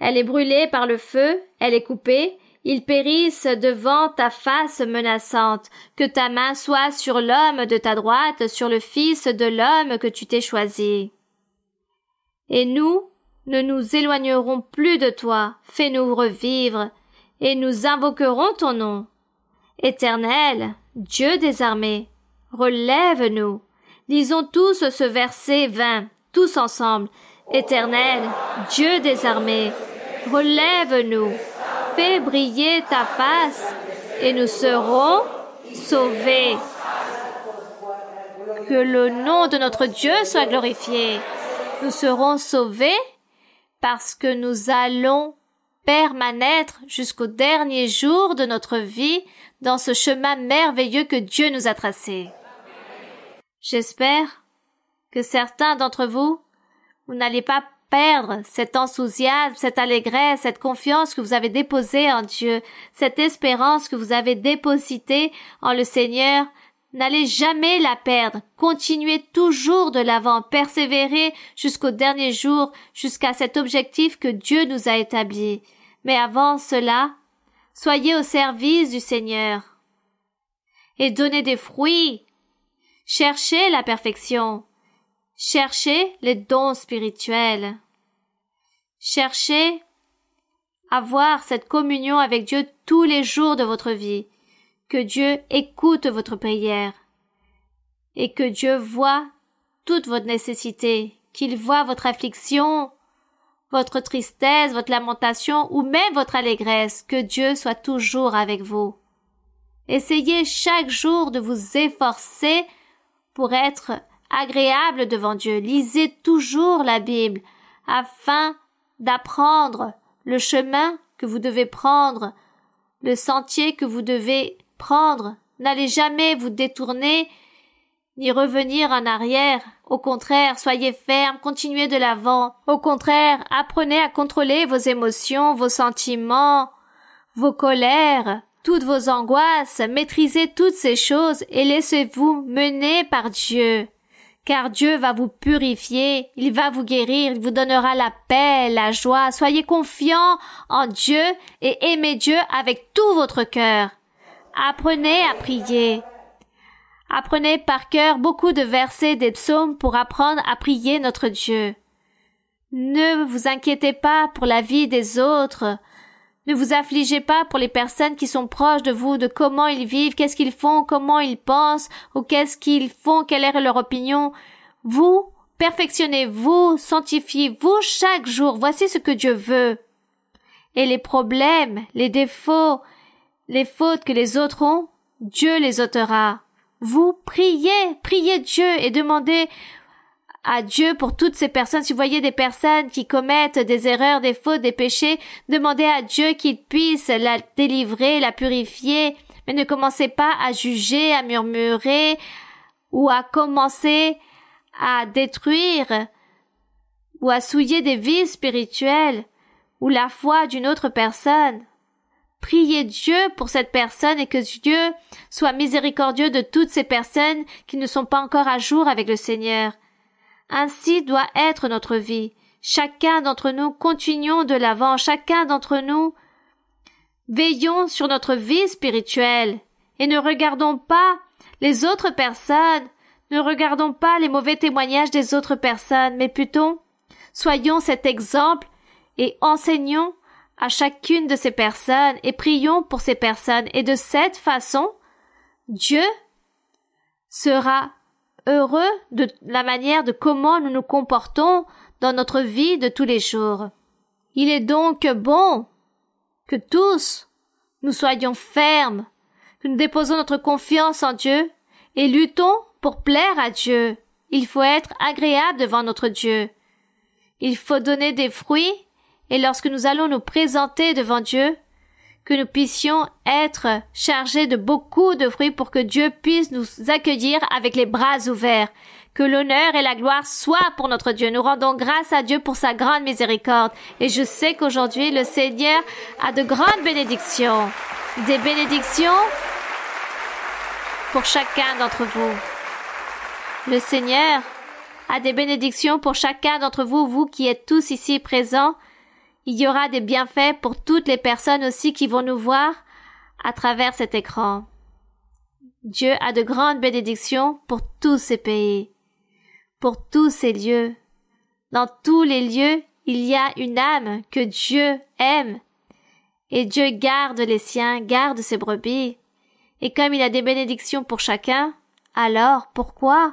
Elle est brûlée par le feu, elle est coupée, ils périssent devant ta face menaçante. Que ta main soit sur l'homme de ta droite, sur le fils de l'homme que tu t'es choisi. Et nous ne nous éloignerons plus de toi, fais-nous revivre, et nous invoquerons ton nom. Éternel, Dieu des armées, relève-nous. Lisons tous ce verset 20, tous ensemble. Éternel, Dieu des armées, relève-nous. Fais briller ta face, et nous serons sauvés. Que le nom de notre Dieu soit glorifié. Nous serons sauvés parce que nous allons permanêtre jusqu'au dernier jour de notre vie dans ce chemin merveilleux que Dieu nous a tracé. J'espère que certains d'entre vous, vous n'allez pas perdre cet enthousiasme, cette allégresse, cette confiance que vous avez déposée en Dieu, cette espérance que vous avez dépositée en le Seigneur. N'allez jamais la perdre. Continuez toujours de l'avant, persévérez jusqu'au dernier jour, jusqu'à cet objectif que Dieu nous a établi. Mais avant cela, soyez au service du Seigneur et donnez des fruits. Cherchez la perfection. Cherchez les dons spirituels. Cherchez à avoir cette communion avec Dieu tous les jours de votre vie. Que Dieu écoute votre prière et que Dieu voit toute votre nécessité, qu'il voit votre affliction, votre tristesse, votre lamentation ou même votre allégresse, que Dieu soit toujours avec vous. Essayez chaque jour de vous efforcer pour être agréable devant Dieu. Lisez toujours la Bible afin d'apprendre le chemin que vous devez prendre, le sentier que vous devez prendre. N'allez jamais vous détourner ni revenir en arrière. Au contraire, soyez ferme, continuez de l'avant. Au contraire, apprenez à contrôler vos émotions, vos sentiments, vos colères, toutes vos angoisses. Maîtrisez toutes ces choses et laissez-vous mener par Dieu. Car Dieu va vous purifier, il va vous guérir, il vous donnera la paix, la joie. Soyez confiants en Dieu et aimez Dieu avec tout votre cœur. Apprenez à prier. Apprenez par cœur beaucoup de versets des psaumes pour apprendre à prier notre Dieu. Ne vous inquiétez pas pour la vie des autres. Ne vous affligez pas pour les personnes qui sont proches de vous, de comment ils vivent, qu'est-ce qu'ils font, comment ils pensent, ou qu'est-ce qu'ils font, quelle est leur opinion. Vous, perfectionnez-vous, sanctifiez-vous chaque jour. Voici ce que Dieu veut. Et les problèmes, les défauts, les fautes que les autres ont, Dieu les ôtera. Vous priez Dieu et demandez à Dieu pour toutes ces personnes. Si vous voyez des personnes qui commettent des erreurs, des fautes, des péchés, demandez à Dieu qu'il puisse la délivrer, la purifier. Mais ne commencez pas à juger, à murmurer ou à commencer à détruire ou à souiller des vies spirituelles ou la foi d'une autre personne. Priez Dieu pour cette personne et que Dieu soit miséricordieux de toutes ces personnes qui ne sont pas encore à jour avec le Seigneur. Ainsi doit être notre vie. Chacun d'entre nous continuons de l'avant, chacun d'entre nous veillons sur notre vie spirituelle et ne regardons pas les autres personnes, ne regardons pas les mauvais témoignages des autres personnes, mais plutôt soyons cet exemple et enseignons à chacune de ces personnes et prions pour ces personnes. Et de cette façon, Dieu sera heureux de la manière de comment nous nous comportons dans notre vie de tous les jours. Il est donc bon que tous nous soyons fermes, que nous déposons notre confiance en Dieu et luttons pour plaire à Dieu. Il faut être agréable devant notre Dieu. Il faut donner des fruits. Et lorsque nous allons nous présenter devant Dieu, que nous puissions être chargés de beaucoup de fruits pour que Dieu puisse nous accueillir avec les bras ouverts. Que l'honneur et la gloire soient pour notre Dieu. Nous rendons grâce à Dieu pour sa grande miséricorde. Et je sais qu'aujourd'hui, le Seigneur a de grandes bénédictions. Des bénédictions pour chacun d'entre vous. Le Seigneur a des bénédictions pour chacun d'entre vous, vous qui êtes tous ici présents. Il y aura des bienfaits pour toutes les personnes aussi qui vont nous voir à travers cet écran. Dieu a de grandes bénédictions pour tous ces pays, pour tous ces lieux. Dans tous les lieux, il y a une âme que Dieu aime. Et Dieu garde les siens, garde ses brebis. Et comme il a des bénédictions pour chacun, alors pourquoi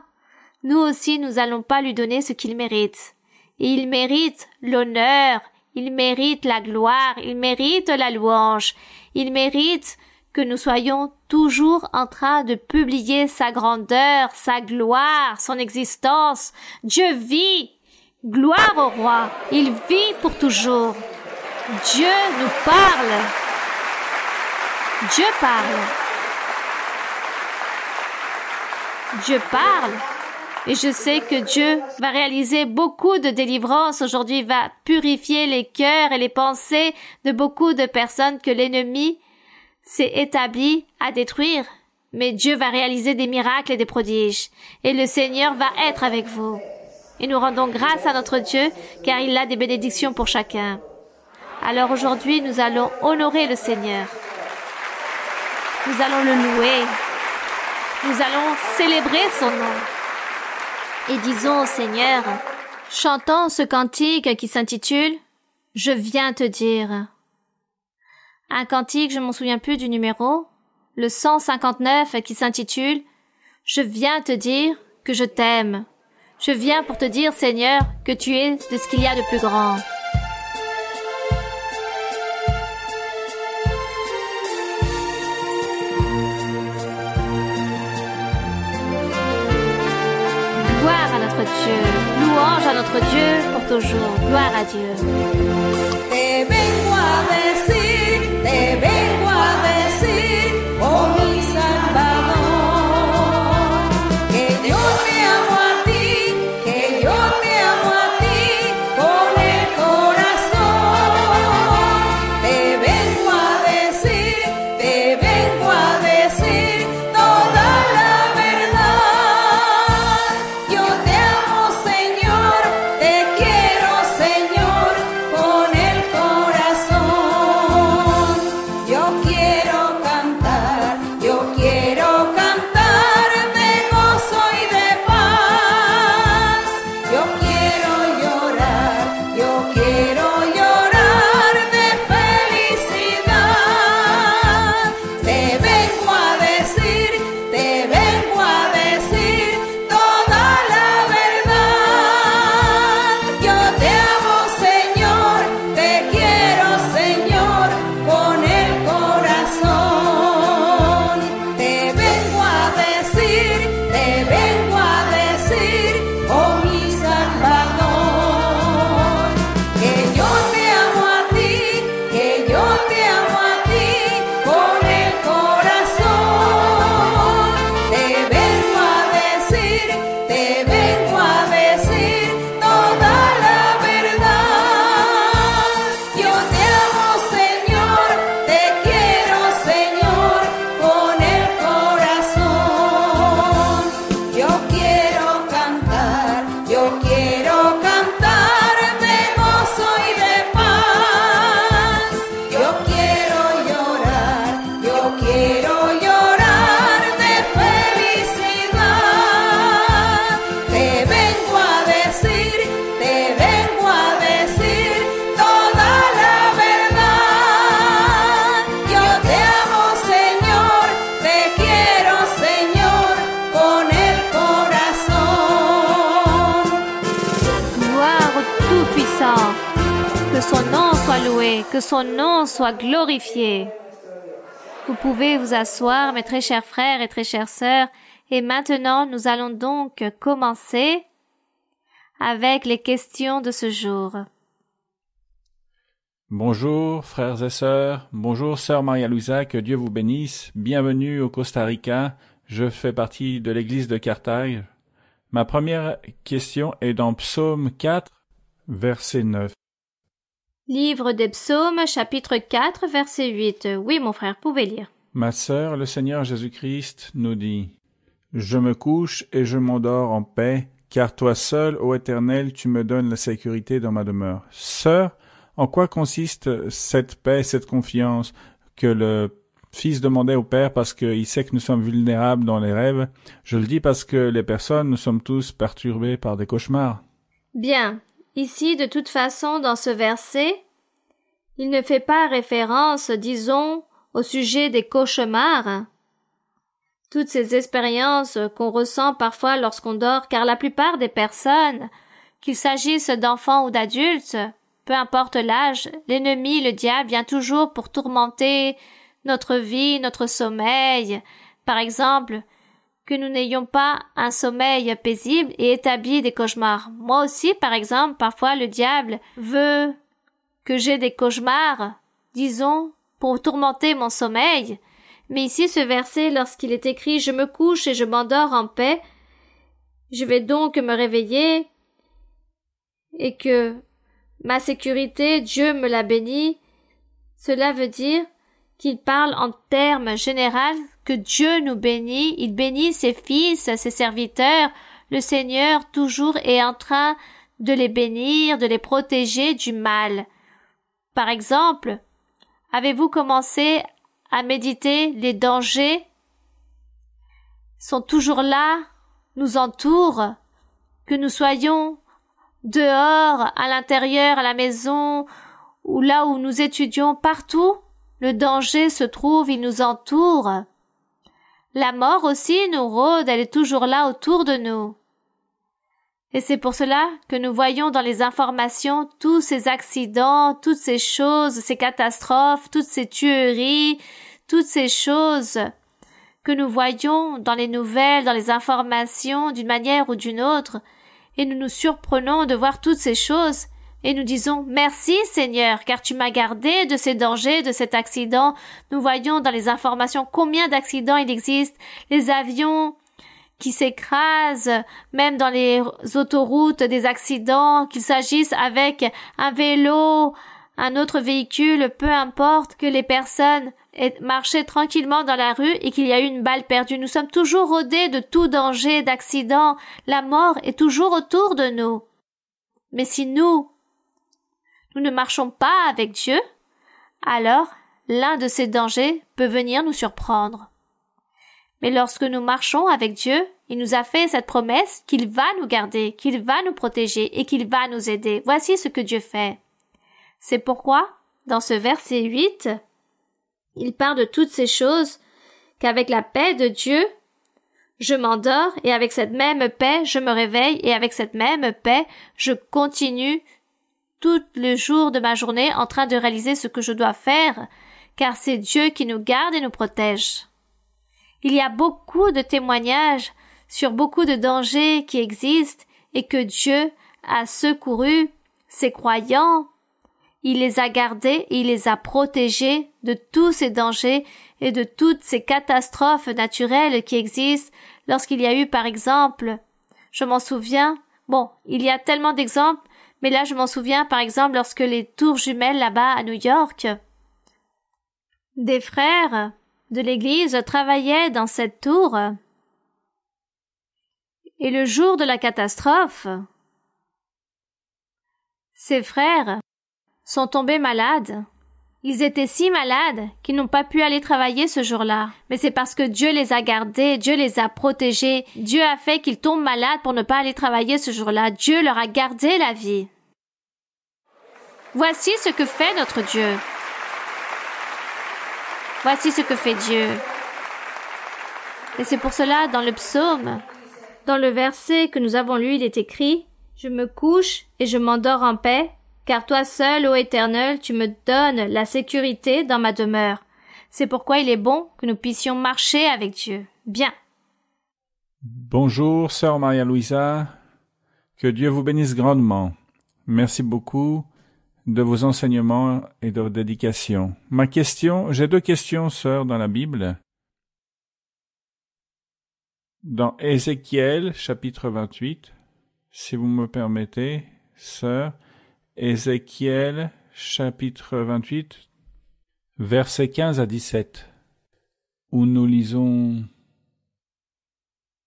nous aussi nous allons pas lui donner ce qu'il mérite? Et il mérite l'honneur, il mérite la gloire, il mérite la louange, il mérite que nous soyons toujours en train de publier sa grandeur, sa gloire, son existence. Dieu vit, gloire au roi, il vit pour toujours. Dieu nous parle. Dieu parle. Dieu parle. Et je sais que Dieu va réaliser beaucoup de délivrance aujourd'hui, va purifier les cœurs et les pensées de beaucoup de personnes que l'ennemi s'est établi à détruire. Mais Dieu va réaliser des miracles et des prodiges. Et le Seigneur va être avec vous. Et nous rendons grâce à notre Dieu, car il a des bénédictions pour chacun. Alors aujourd'hui, nous allons honorer le Seigneur. Nous allons le louer. Nous allons célébrer son nom. Et disons au Seigneur, chantons ce cantique qui s'intitule « Je viens te dire ». Un cantique, je m'en souviens plus du numéro, le 159 qui s'intitule « Je viens te dire que je t'aime ». Je viens pour te dire, Seigneur, que tu es de ce qu'il y a de plus grand. Dieu. Louange à notre Dieu pour toujours. Gloire à Dieu. Te vengo a decir, oh mi Salvador, que yo te amo a ti, que yo te amo a ti con el corazón. Te vengo a decir toda la verdad. Yo te amo, Señor, te quiero, Señor, con el corazón. Yo quiero cantar de gozo y de paz. Yo quiero llorar de felicidad. Te vengo a decir toda la verdad. Yo te amo, Señor, te quiero, Señor, con el corazón. Te vengo a decir, oh mi Salvador, que yo te amo a ti, con el corazón. Te vengo a decir toda la verdad. Yo te amo, Señor, te quiero, Señor, con el corazón. Yo quiero cantar de gozo y de paz. Yo quiero llorar de felicidad. Te vengo a decir toda la verdad. Yo te amo, Señor, te quiero, Señor, con el corazón. Gloire au Tout-Puissant. Que son nom soit loué, que son nom soit glorifié. Vous pouvez vous asseoir, mes très chers frères et très chères sœurs, et maintenant nous allons donc commencer avec les questions de ce jour. Bonjour frères et sœurs, bonjour sœur Maria-Louisa, que Dieu vous bénisse, bienvenue au Costa Rica, je fais partie de l'église de Carthage. Ma première question est dans Psaume 4, verset 9. Livre des Psaumes, chapitre 4, verset 8. Oui, mon frère, pouvez lire. Ma sœur, le Seigneur Jésus-Christ nous dit « Je me couche et je m'endors en paix, car toi seul, ô Éternel, tu me donnes la sécurité dans ma demeure. » Sœur, en quoi consiste cette paix, cette confiance que le Fils demandait au Père parce qu'il sait que nous sommes vulnérables dans les rêves? Je le dis parce que les personnes, nous sommes tous perturbés par des cauchemars. Bien. Ici, de toute façon, dans ce verset, il ne fait pas référence, disons, au sujet des cauchemars. Toutes ces expériences qu'on ressent parfois lorsqu'on dort, car la plupart des personnes, qu'il s'agisse d'enfants ou d'adultes, peu importe l'âge, l'ennemi, le diable, vient toujours pour tourmenter notre vie, notre sommeil. Par exemple, que nous n'ayons pas un sommeil paisible et établi des cauchemars. Moi aussi, par exemple, parfois le diable veut que j'ai des cauchemars, disons, pour tourmenter mon sommeil. Mais ici, ce verset, lorsqu'il est écrit « Je me couche et je m'endors en paix », je vais donc me réveiller et que ma sécurité, Dieu me l'a bénie. Cela veut dire qu'il parle en termes généraux que Dieu nous bénit, il bénit ses fils, ses serviteurs. Le Seigneur toujours est en train de les bénir, de les protéger du mal. Par exemple, avez-vous commencé à méditer les dangers sont toujours là, nous entourent, que nous soyons dehors, à l'intérieur, à la maison, ou là où nous étudions, partout, le danger se trouve, il nous entoure. La mort aussi nous rôde, elle est toujours là autour de nous. Et c'est pour cela que nous voyons dans les informations tous ces accidents, toutes ces choses, ces catastrophes, toutes ces tueries, toutes ces choses que nous voyons dans les nouvelles, dans les informations d'une manière ou d'une autre. et nous nous surprenons de voir toutes ces choses, et nous disons « Merci Seigneur, car tu m'as gardé de ces dangers, de cet accident. » Nous voyons dans les informations combien d'accidents il existe, les avions qui s'écrasent, même dans les autoroutes, des accidents, qu'il s'agisse avec un vélo, un autre véhicule, peu importe, que les personnes aient marché tranquillement dans la rue et qu'il y a eu une balle perdue. Nous sommes toujours rôdés de tout danger, d'accident. La mort est toujours autour de nous. Mais si nous ne marchons pas avec Dieu, alors l'un de ces dangers peut venir nous surprendre. Mais lorsque nous marchons avec Dieu, il nous a fait cette promesse qu'il va nous garder, qu'il va nous protéger et qu'il va nous aider. Voici ce que Dieu fait. C'est pourquoi, dans ce verset 8, il parle de toutes ces choses, qu'avec la paix de Dieu, je m'endors et avec cette même paix, je me réveille et avec cette même paix, je continue tout le jour de ma journée en train de réaliser ce que je dois faire, car c'est Dieu qui nous garde et nous protège. Il y a beaucoup de témoignages sur beaucoup de dangers qui existent et que Dieu a secouru ses croyants. Il les a gardés et il les a protégés de tous ces dangers et de toutes ces catastrophes naturelles qui existent lorsqu'il y a eu, par exemple, je m'en souviens, il y a tellement d'exemples, mais là je m'en souviens, par exemple, lorsque les tours jumelles là-bas à New York, des frères de l'église travaillaient dans cette tour, et le jour de la catastrophe, ces frères sont tombés malades. Ils étaient si malades qu'ils n'ont pas pu aller travailler ce jour-là. Mais c'est parce que Dieu les a gardés, Dieu les a protégés, Dieu a fait qu'ils tombent malades pour ne pas aller travailler ce jour-là. Dieu leur a gardé la vie. Voici ce que fait notre Dieu. Voici ce que fait Dieu. Et c'est pour cela, dans le psaume, dans le verset que nous avons lu, il est écrit « Je me couche et je m'endors en paix, car toi seul, ô Éternel, tu me donnes la sécurité dans ma demeure. » C'est pourquoi il est bon que nous puissions marcher avec Dieu. Bien. Bonjour, sœur Maria-Louisa. Que Dieu vous bénisse grandement. Merci beaucoup de vos enseignements et de vos dédications. J'ai deux questions, sœur, dans la Bible. Dans Ézéchiel, chapitre 28, si vous me permettez, sœur, Ézéchiel, chapitre 28, versets 15 à 17, où nous lisons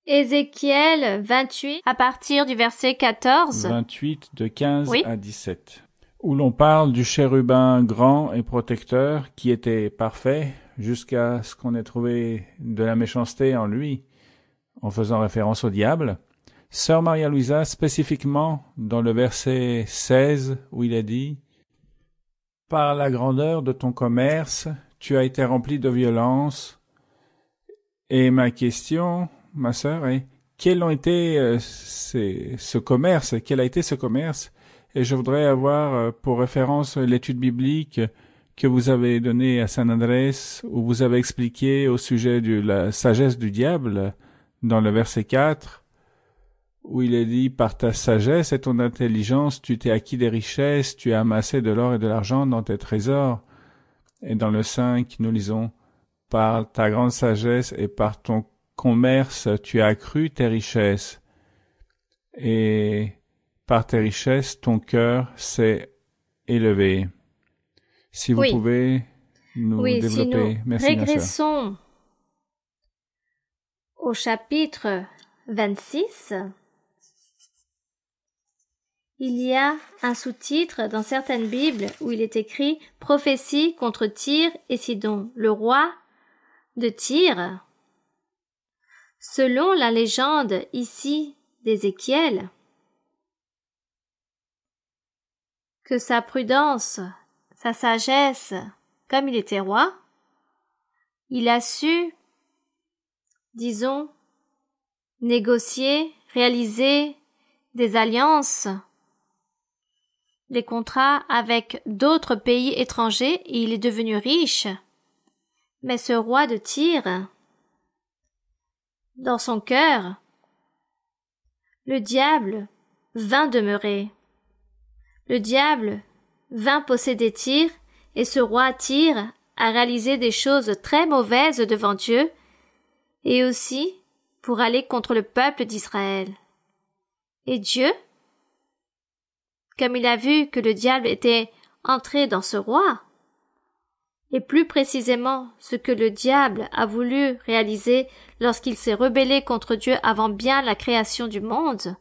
Ézéchiel 28, à partir du verset 14. 28, de 15 à 17, où l'on parle du chérubin grand et protecteur qui était parfait jusqu'à ce qu'on ait trouvé de la méchanceté en lui, en faisant référence au diable. Sœur Maria-Louisa, spécifiquement dans le verset 16, où il est dit « Par la grandeur de ton commerce, tu as été rempli de violence. » Et ma question, ma sœur, est quel a été ce commerce? Et je voudrais avoir pour référence l'étude biblique que vous avez donnée à San Andrés, où vous avez expliqué au sujet de la sagesse du diable, dans le verset 4, où il est dit « Par ta sagesse et ton intelligence, tu t'es acquis des richesses, tu as amassé de l'or et de l'argent dans tes trésors. » Et dans le 5, nous lisons « Par ta grande sagesse et par ton commerce, tu as accru tes richesses. Et par tes richesses, ton cœur s'est élevé. » Si vous pouvez nous développer. Si nous Merci, régressons au chapitre 26, il y a un sous-titre dans certaines Bibles où il est écrit « Prophétie contre Tyr et Sidon, le roi de Tyr ». Selon la légende ici d'Ézéchiel, que sa prudence, sa sagesse, comme il était roi, il a su, disons, négocier, réaliser des alliances, des contrats avec d'autres pays étrangers et il est devenu riche. Mais ce roi de Tyr, dans son cœur, le diable vint demeurer. Le diable vint posséder Tyr, et ce roi Tyr a réalisé des choses très mauvaises devant Dieu, et aussi pour aller contre le peuple d'Israël. Et Dieu, comme il a vu que le diable était entré dans ce roi, et plus précisément ce que le diable a voulu réaliser lorsqu'il s'est rebellé contre Dieu avant bien la création du monde,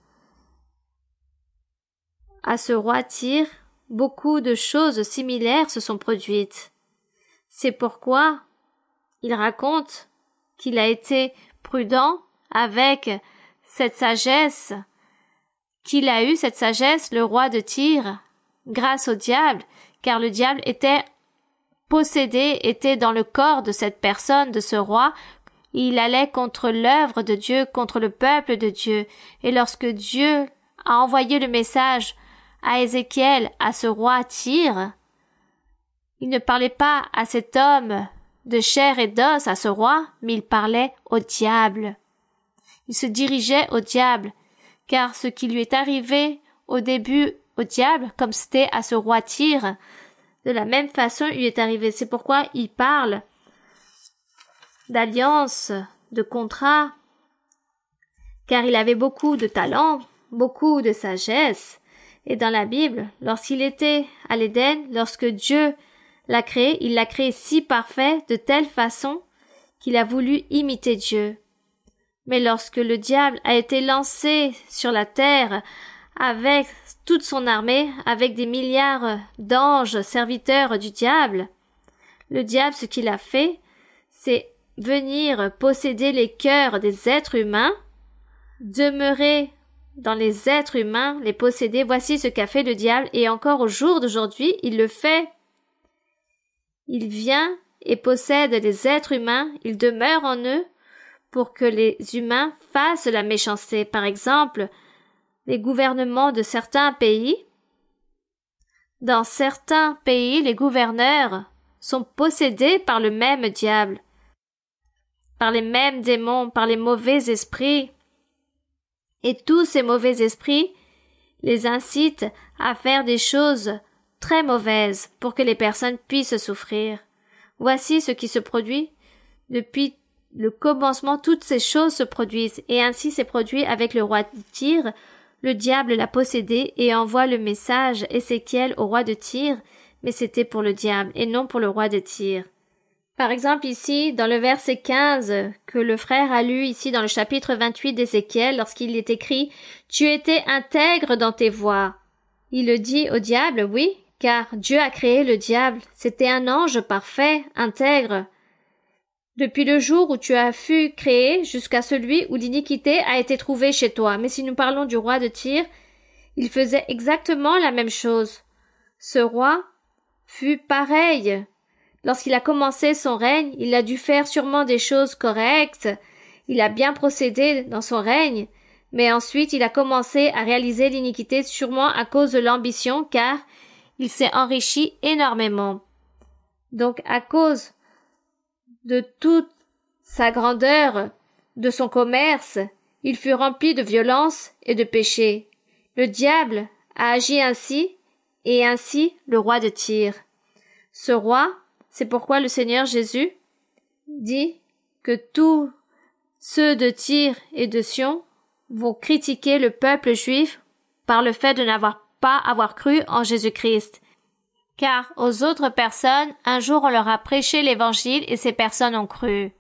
à ce roi Tyr, beaucoup de choses similaires se sont produites. C'est pourquoi il raconte qu'il a été prudent avec cette sagesse, qu'il a eu cette sagesse, le roi de Tyr, grâce au diable, car le diable était possédé, était dans le corps de cette personne, de ce roi. Il allait contre l'œuvre de Dieu, contre le peuple de Dieu. Et lorsque Dieu a envoyé le message à Ézéchiel, à ce roi Tyr, il ne parlait pas à cet homme de chair et d'os, à ce roi, mais il parlait au diable. Il se dirigeait au diable, car ce qui lui est arrivé au début au diable, comme c'était à ce roi Tyr, de la même façon il lui est arrivé. C'est pourquoi il parle d'alliance, de contrat, car il avait beaucoup de talent, beaucoup de sagesse. Et dans la Bible, lorsqu'il était à l'Éden, lorsque Dieu l'a créé, il l'a créé si parfait, de telle façon qu'il a voulu imiter Dieu. Mais lorsque le diable a été lancé sur la terre avec toute son armée, avec des milliards d'anges serviteurs du diable, le diable, ce qu'il a fait, c'est venir posséder les cœurs des êtres humains, demeurer dans les êtres humains, les posséder. Voici ce qu'a fait le diable, et encore au jour d'aujourd'hui, il le fait. Il vient et possède les êtres humains, il demeure en eux pour que les humains fassent la méchanceté. Par exemple, les gouvernements de certains pays. Dans certains pays, les gouverneurs sont possédés par le même diable, par les mêmes démons, par les mauvais esprits. Et tous ces mauvais esprits les incitent à faire des choses très mauvaises pour que les personnes puissent souffrir. Voici ce qui se produit depuis le commencement. Toutes ces choses se produisent, et ainsi s'est produit avec le roi de Tyr. Le diable l'a possédé et envoie le message Ézéchiel au roi de Tyr, mais c'était pour le diable et non pour le roi de Tyr. Par exemple ici, dans le verset 15, que le frère a lu ici dans le chapitre 28 d'Ézéchiel, lorsqu'il est écrit « Tu étais intègre dans tes voies ». Il le dit au diable, oui, car Dieu a créé le diable. C'était un ange parfait, intègre. Depuis le jour où tu as fut créé jusqu'à celui où l'iniquité a été trouvée chez toi. Mais si nous parlons du roi de Tyr, il faisait exactement la même chose. Ce roi fut pareil. Lorsqu'il a commencé son règne, il a dû faire sûrement des choses correctes. Il a bien procédé dans son règne. Mais ensuite, il a commencé à réaliser l'iniquité sûrement à cause de l'ambition, car il s'est enrichi énormément. Donc, à cause de toute sa grandeur, de son commerce, il fut rempli de violence et de péché. Le diable a agi ainsi, et ainsi le roi de Tyr. Ce roi, c'est pourquoi le Seigneur Jésus dit que tous ceux de Tyr et de Sion vont critiquer le peuple juif par le fait de n'avoir pas avoir cru en Jésus-Christ. Car aux autres personnes, un jour on leur a prêché l'évangile et ces personnes ont cru.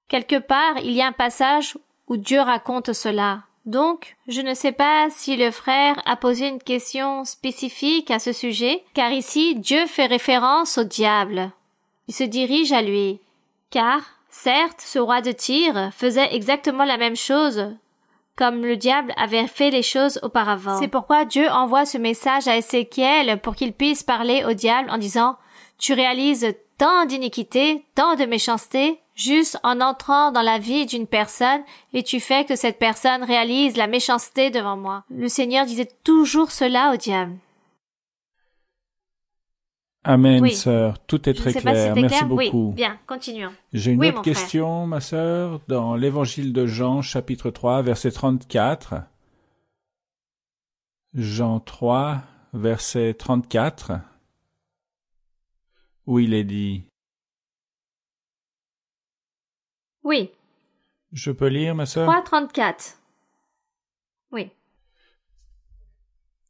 Quelque part, il y a un passage où Dieu raconte cela. Donc, je ne sais pas si le frère a posé une question spécifique à ce sujet, car ici, Dieu fait référence au diable. Il se dirige à lui. Car, certes, ce roi de Tyr faisait exactement la même chose, comme le diable avait fait les choses auparavant. C'est pourquoi Dieu envoie ce message à Ézéchiel pour qu'il puisse parler au diable en disant « Tu réalises tant d'iniquité, tant de méchanceté, juste en entrant dans la vie d'une personne et tu fais que cette personne réalise la méchanceté devant moi. » Le Seigneur disait toujours cela au diable. Amen, Oui. sœur. Tout est très clair. Merci beaucoup. Oui, bien, continuons. J'ai une Oui, autre mon frère. question, ma sœur, dans l'Évangile de Jean, chapitre 3, verset 34. Jean 3, verset 34, où il est dit. Oui. Je peux lire, ma sœur? 3,34. Oui.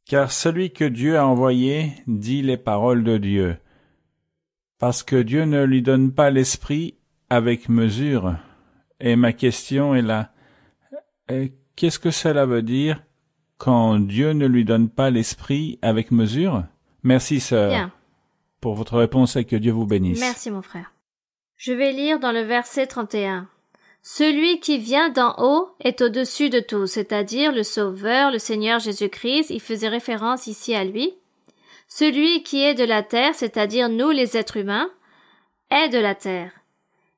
Car celui que Dieu a envoyé dit les paroles de Dieu, parce que Dieu ne lui donne pas l'esprit avec mesure. Et ma question est là. Qu'est-ce que cela veut dire quand Dieu ne lui donne pas l'esprit avec mesure? Merci, sœur, Bien. pour votre réponse et que Dieu vous bénisse. Merci, mon frère. Je vais lire dans le verset 31. Celui qui vient d'en haut est au-dessus de tout, c'est-à-dire le Sauveur, le Seigneur Jésus-Christ, il faisait référence ici à lui. Celui qui est de la terre, c'est-à-dire nous les êtres humains, est de la terre.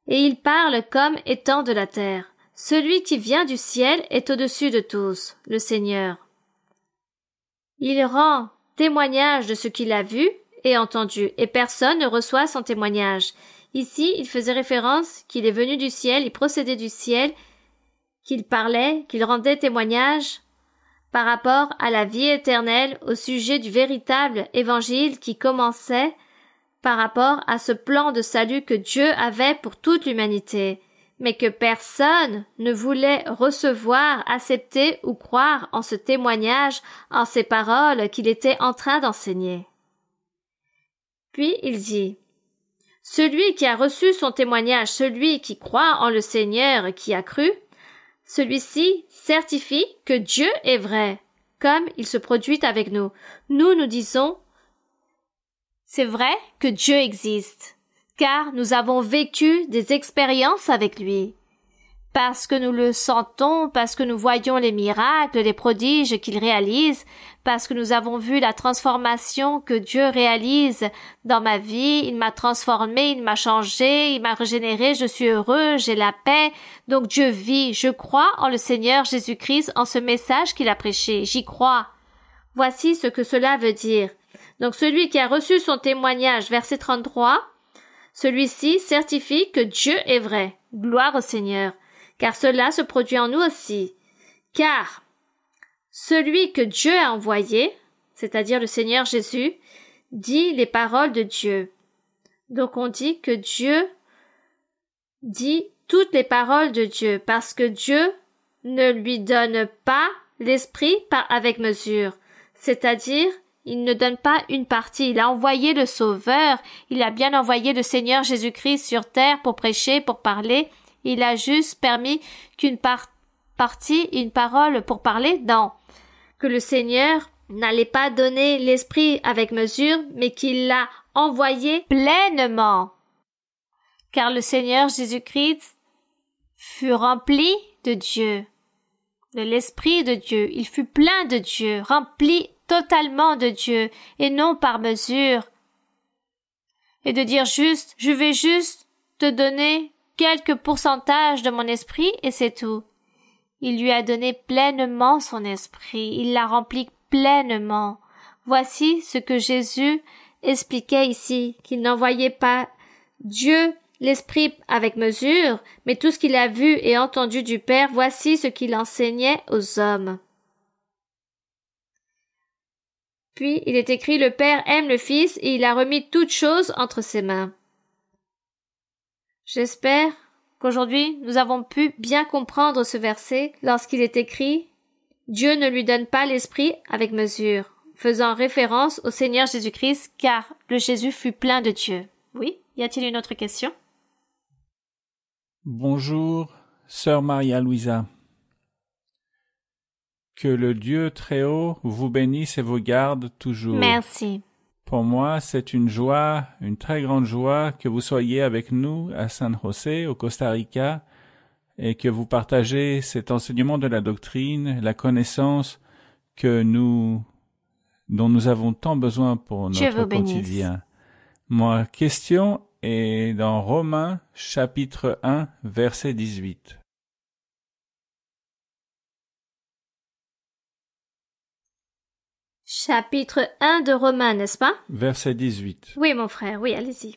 Et il parle comme étant de la terre. Celui qui vient du ciel est au-dessus de tous, le Seigneur. Il rend témoignage de ce qu'il a vu et entendu, et personne ne reçoit son témoignage. Ici, il faisait référence qu'il est venu du ciel, il procédait du ciel, qu'il parlait, qu'il rendait témoignage par rapport à la vie éternelle au sujet du véritable évangile qui commençait par rapport à ce plan de salut que Dieu avait pour toute l'humanité, mais que personne ne voulait recevoir, accepter ou croire en ce témoignage, en ces paroles qu'il était en train d'enseigner. Puis il dit: celui qui a reçu son témoignage, celui qui croit en le Seigneur qui a cru, celui-ci certifie que Dieu est vrai, comme il se produit avec nous. Nous disons, c'est vrai que Dieu existe, car nous avons vécu des expériences avec lui. Parce que nous le sentons, parce que nous voyons les miracles, les prodiges qu'il réalise, parce que nous avons vu la transformation que Dieu réalise dans ma vie, il m'a transformé, il m'a changé, il m'a régénéré, je suis heureux, j'ai la paix, donc Dieu vit, je crois en le Seigneur Jésus-Christ, en ce message qu'il a prêché, j'y crois. Voici ce que cela veut dire. Donc celui qui a reçu son témoignage, verset 33, celui-ci certifie que Dieu est vrai, gloire au Seigneur. Car cela se produit en nous aussi. Car celui que Dieu a envoyé, c'est-à-dire le Seigneur Jésus, dit les paroles de Dieu. Donc on dit que Dieu dit toutes les paroles de Dieu, parce que Dieu ne lui donne pas l'esprit avec mesure. C'est-à-dire, il ne donne pas une partie. Il a envoyé le Sauveur, il a bien envoyé le Seigneur Jésus-Christ sur terre pour prêcher, pour parler. Il a juste permis qu'une partie, une parole pour parler, non. Que le Seigneur n'allait pas donner l'esprit avec mesure, mais qu'il l'a envoyé pleinement. Car le Seigneur Jésus-Christ fut rempli de Dieu, de l'esprit de Dieu. Il fut plein de Dieu, rempli totalement de Dieu, et non par mesure. Et de dire juste, je vais juste te donner quelques pourcentages de mon esprit et c'est tout. Il lui a donné pleinement son esprit, il l'a rempli pleinement. Voici ce que Jésus expliquait ici, qu'il n'envoyait pas Dieu l'esprit avec mesure, mais tout ce qu'il a vu et entendu du Père, voici ce qu'il enseignait aux hommes. Puis il est écrit, le Père aime le Fils et il a remis toutes choses entre ses mains. J'espère qu'aujourd'hui nous avons pu bien comprendre ce verset lorsqu'il est écrit « Dieu ne lui donne pas l'esprit avec mesure », faisant référence au Seigneur Jésus-Christ, car le Jésus fut plein de Dieu. Oui, y a-t-il une autre question? Bonjour, sœur Maria-Louisa. Que le Dieu Très-Haut vous bénisse et vous garde toujours. Merci. Pour moi, c'est une joie, une très grande joie que vous soyez avec nous à San José, au Costa Rica, et que vous partagez cet enseignement de la doctrine, la connaissance dont nous avons tant besoin pour notre quotidien. Ma question est dans Romains, chapitre 1, verset 18. Chapitre 1 de Romains, n'est-ce pas? Verset 18. Oui, mon frère, oui, allez-y.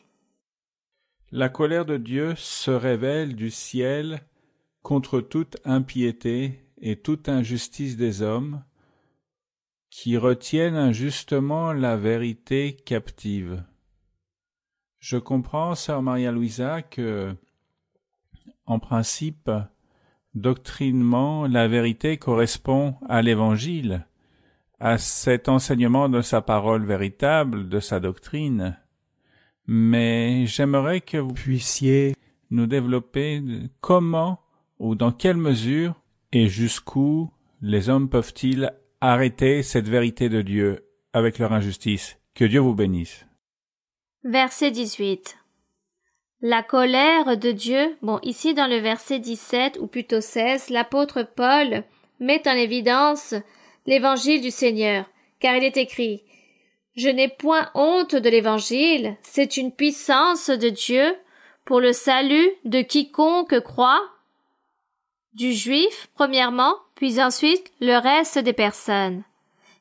La colère de Dieu se révèle du ciel contre toute impiété et toute injustice des hommes, qui retiennent injustement la vérité captive. Je comprends, sœur Maria-Louisa, que, en principe, doctrinement, la vérité correspond à l'Évangile, à cet enseignement de sa parole véritable, de sa doctrine. Mais j'aimerais que vous puissiez nous développer comment ou dans quelle mesure et jusqu'où les hommes peuvent-ils arrêter cette vérité de Dieu avec leur injustice. Que Dieu vous bénisse. Verset 18. La colère de Dieu, ici dans le verset 17 ou plutôt 16, l'apôtre Paul met en évidence l'évangile du Seigneur, car il est écrit « Je n'ai point honte de l'évangile, c'est une puissance de Dieu pour le salut de quiconque croit, du juif premièrement, puis ensuite le reste des personnes. »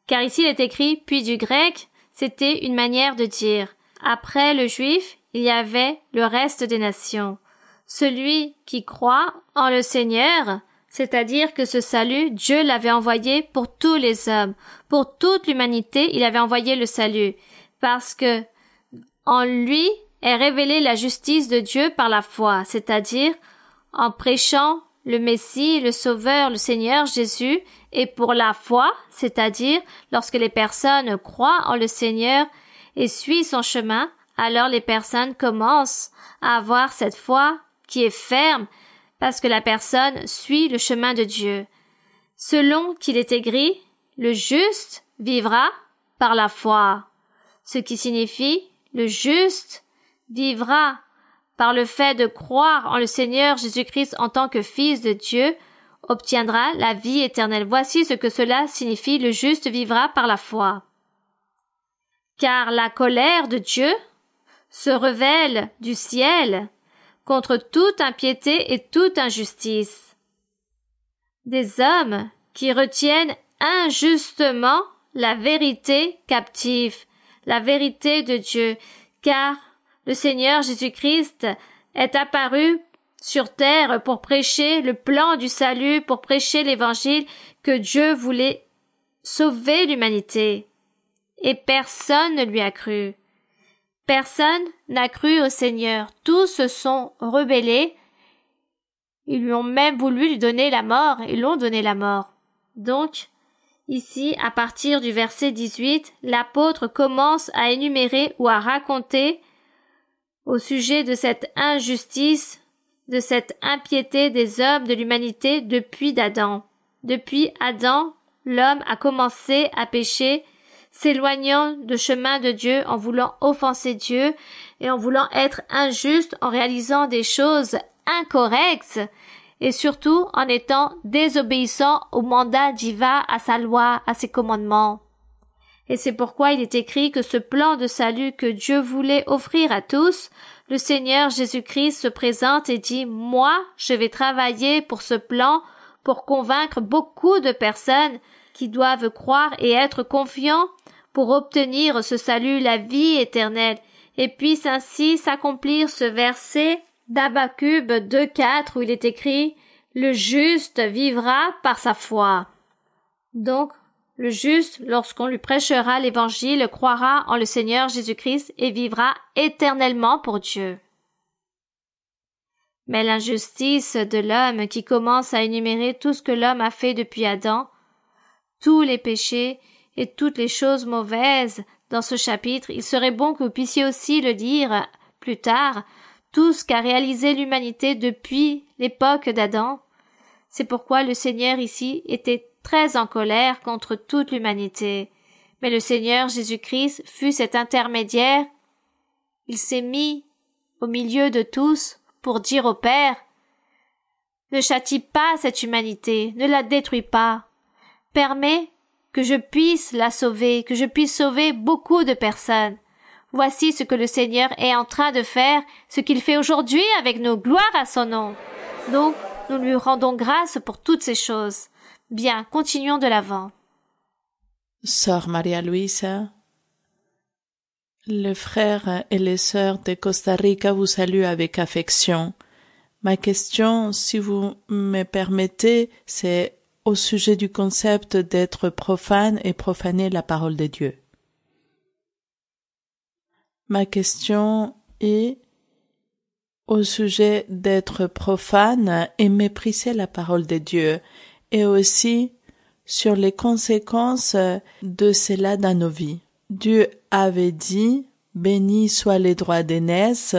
Car ici il est écrit « puis du grec », c'était une manière de dire « après le juif, il y avait le reste des nations. Celui qui croit en le Seigneur, c'est-à-dire que ce salut, Dieu l'avait envoyé pour tous les hommes, pour toute l'humanité, il avait envoyé le salut, parce que en lui est révélée la justice de Dieu par la foi, c'est-à-dire en prêchant le Messie, le Sauveur, le Seigneur Jésus, et pour la foi, c'est-à-dire lorsque les personnes croient en le Seigneur et suivent son chemin, alors les personnes commencent à avoir cette foi qui est ferme parce que la personne suit le chemin de Dieu. Selon qu'il est écrit, le juste vivra par la foi, ce qui signifie le juste vivra par le fait de croire en le Seigneur Jésus-Christ en tant que Fils de Dieu, obtiendra la vie éternelle. Voici ce que cela signifie, le juste vivra par la foi. Car la colère de Dieu se révèle du ciel contre toute impiété et toute injustice. Des hommes qui retiennent injustement la vérité captive, la vérité de Dieu, car le Seigneur Jésus-Christ est apparu sur terre pour prêcher le plan du salut, pour prêcher l'évangile que Dieu voulait sauver l'humanité. Et personne ne lui a cru. Personne n'a cru au Seigneur. Tous se sont rebellés. Ils lui ont même voulu lui donner la mort. Ils l'ont donné la mort. Donc, ici, à partir du verset 18, l'apôtre commence à énumérer ou à raconter au sujet de cette injustice, de cette impiété des hommes de l'humanité depuis Adam. Depuis Adam, l'homme a commencé à pécher, s'éloignant du chemin de Dieu en voulant offenser Dieu et en voulant être injuste, en réalisant des choses incorrectes et surtout en étant désobéissant au mandat divin, à sa loi, à ses commandements. Et c'est pourquoi il est écrit que ce plan de salut que Dieu voulait offrir à tous, le Seigneur Jésus-Christ se présente et dit « Moi, je vais travailler pour ce plan pour convaincre beaucoup de personnes qui doivent croire et être confiants pour obtenir ce salut, la vie éternelle. » Et puisse ainsi s'accomplir ce verset d'Habakuk 2:4 où il est écrit « Le juste vivra par sa foi ». Donc, le juste, lorsqu'on lui prêchera l'évangile, croira en le Seigneur Jésus-Christ et vivra éternellement pour Dieu. Mais l'injustice de l'homme qui commence à énumérer tout ce que l'homme a fait depuis Adam, tous les péchés et toutes les choses mauvaises dans ce chapitre, il serait bon que vous puissiez aussi le lire plus tard, tout ce qu'a réalisé l'humanité depuis l'époque d'Adam. C'est pourquoi le Seigneur ici était très en colère contre toute l'humanité. Mais le Seigneur Jésus-Christ fut cet intermédiaire. Il s'est mis au milieu de tous pour dire au Père, ne châtie pas cette humanité, ne la détruis pas. Permets que je puisse la sauver, que je puisse sauver beaucoup de personnes. Voici ce que le Seigneur est en train de faire, ce qu'il fait aujourd'hui avec nous. Gloire à son nom. Donc, nous lui rendons grâce pour toutes ces choses. Bien, continuons de l'avant. Sœur Maria Luisa, les frères et les sœurs de Costa Rica vous saluent avec affection. Ma question, si vous me permettez, c'est au sujet du concept d'être profane et profaner la parole de Dieu. Ma question est au sujet d'être profane et mépriser la parole de Dieu, et aussi sur les conséquences de cela dans nos vies. Dieu avait dit « Bénis soient les droits d'aînesse »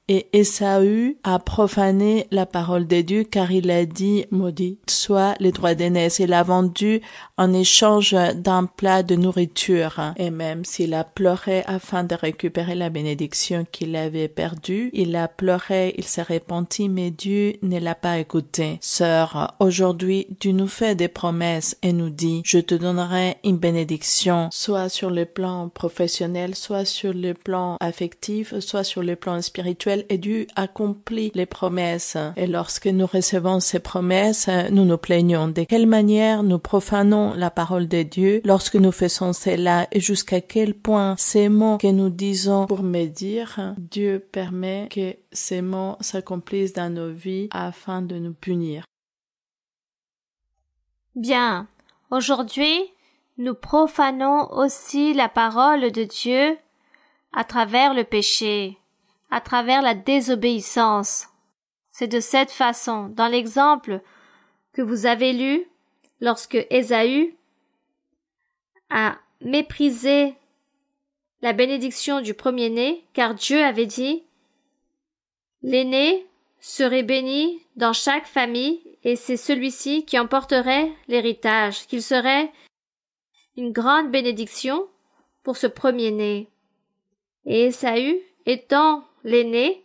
et Ésaü a profané la parole de Dieu car il a dit « Maudit soient les droits d'aînesse ». Il a vendu en échange d'un plat de nourriture. Et même s'il a pleuré afin de récupérer la bénédiction qu'il avait perdue, il a pleuré, il s'est repenti, mais Dieu ne l'a pas écouté. Sœur, aujourd'hui, Dieu nous fait des promesses et nous dit « Je te donnerai une bénédiction, soit sur le plan professionnel, soit sur le plan affectif, soit sur le plan spirituel. » Et Dieu accomplit les promesses. Et lorsque nous recevons ces promesses, nous nous plaignons. De quelle manière nous profanons la parole de Dieu lorsque nous faisons cela et jusqu'à quel point ces mots que nous disons pour médire, Dieu permet que ces mots s'accomplissent dans nos vies afin de nous punir. Bien. Aujourd'hui, nous profanons aussi la parole de Dieu à travers le péché, à travers la désobéissance. C'est de cette façon, dans l'exemple que vous avez lu, lorsque Ésaü a méprisé la bénédiction du premier-né, car Dieu avait dit « L'aîné serait béni dans chaque famille, et c'est celui-ci qui emporterait l'héritage, qu'il serait une grande bénédiction pour ce premier-né. » Et Ésaü, étant l'aîné,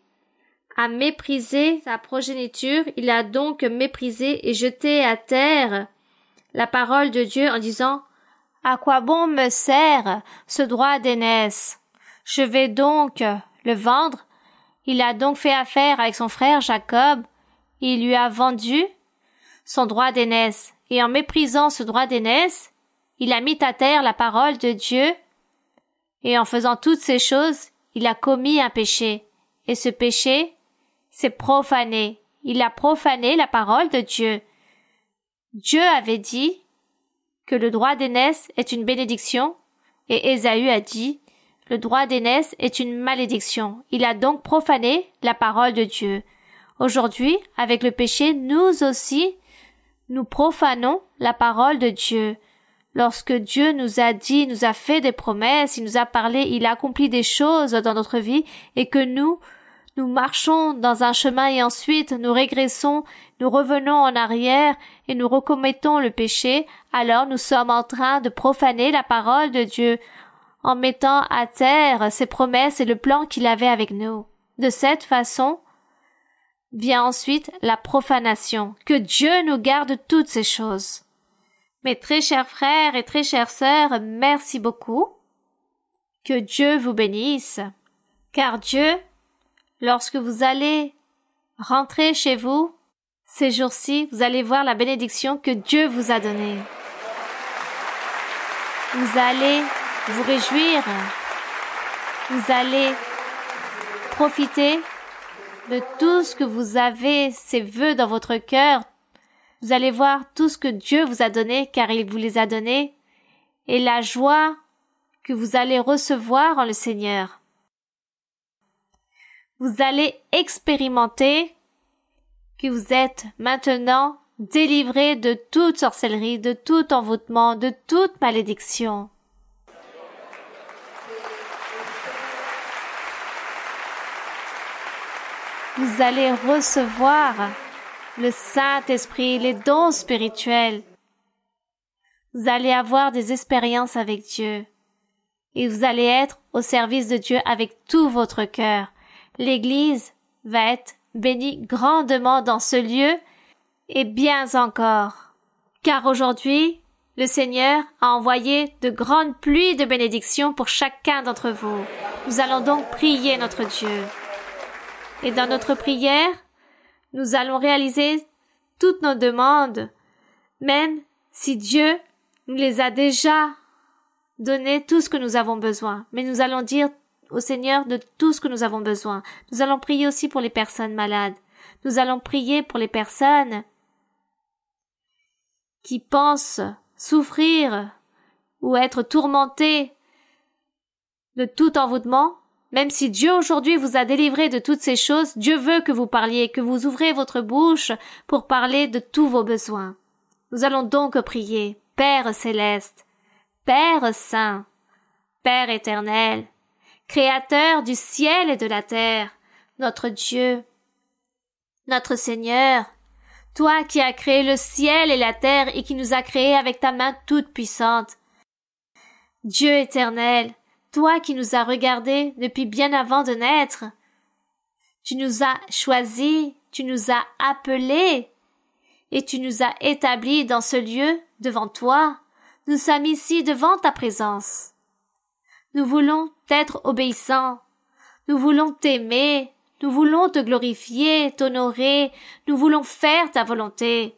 a méprisé sa progéniture, il a donc méprisé et jeté à terre la parole de Dieu en disant « À quoi bon me sert ce droit d'aînesse? Je vais donc le vendre. » Il a donc fait affaire avec son frère Jacob, et il lui a vendu son droit d'aînesse. Et en méprisant ce droit d'aînesse, il a mis à terre la parole de Dieu, et en faisant toutes ces choses, il a commis un péché. Et ce péché, c'est profané. Il a profané la parole de Dieu. Dieu avait dit que le droit d'aînesse est une bénédiction, et Ésaü a dit le droit d'aînesse est une malédiction. Il a donc profané la parole de Dieu. Aujourd'hui, avec le péché, nous aussi, nous profanons la parole de Dieu. Lorsque Dieu nous a dit, nous a fait des promesses, il nous a parlé, il a accompli des choses dans notre vie, et que nous marchons dans un chemin et ensuite nous régressons, nous revenons en arrière et nous recommettons le péché, alors nous sommes en train de profaner la parole de Dieu en mettant à terre ses promesses et le plan qu'il avait avec nous. De cette façon, vient ensuite la profanation. Que Dieu nous garde toutes ces choses. Mes très chers frères et très chères sœurs, merci beaucoup. Que Dieu vous bénisse. Car Dieu, lorsque vous allez rentrer chez vous, ces jours-ci, vous allez voir la bénédiction que Dieu vous a donnée. Vous allez vous réjouir. Vous allez profiter de tout ce que vous avez, ces vœux dans votre cœur. Vous allez voir tout ce que Dieu vous a donné, car il vous les a donnés, et la joie que vous allez recevoir en le Seigneur. Vous allez expérimenter que vous êtes maintenant délivrés de toute sorcellerie, de tout envoûtement, de toute malédiction. Vous allez recevoir le Saint-Esprit, les dons spirituels. Vous allez avoir des expériences avec Dieu. Et vous allez être au service de Dieu avec tout votre cœur. L'Église va être bénie grandement dans ce lieu et bien encore. Car aujourd'hui, le Seigneur a envoyé de grandes pluies de bénédictions pour chacun d'entre vous. Nous allons donc prier notre Dieu. Et dans notre prière, nous allons réaliser toutes nos demandes, même si Dieu nous les a déjà données, tout ce que nous avons besoin. Mais nous allons dire au Seigneur de tout ce que nous avons besoin. Nous allons prier aussi pour les personnes malades. Nous allons prier pour les personnes qui pensent souffrir ou être tourmentés de tout envoûtement, même si Dieu aujourd'hui vous a délivré de toutes ces choses, Dieu veut que vous parliez, que vous ouvrez votre bouche pour parler de tous vos besoins. Nous allons donc prier. Père céleste, Père saint, Père éternel, Créateur du ciel et de la terre, notre Dieu, notre Seigneur, toi qui as créé le ciel et la terre et qui nous as créés avec ta main toute puissante. Dieu éternel, toi qui nous as regardés depuis bien avant de naître, tu nous as choisis, tu nous as appelés et tu nous as établis dans ce lieu devant toi. Nous sommes ici devant ta présence. Nous voulons t'être obéissants, nous voulons t'aimer, nous voulons te glorifier, t'honorer, nous voulons faire ta volonté.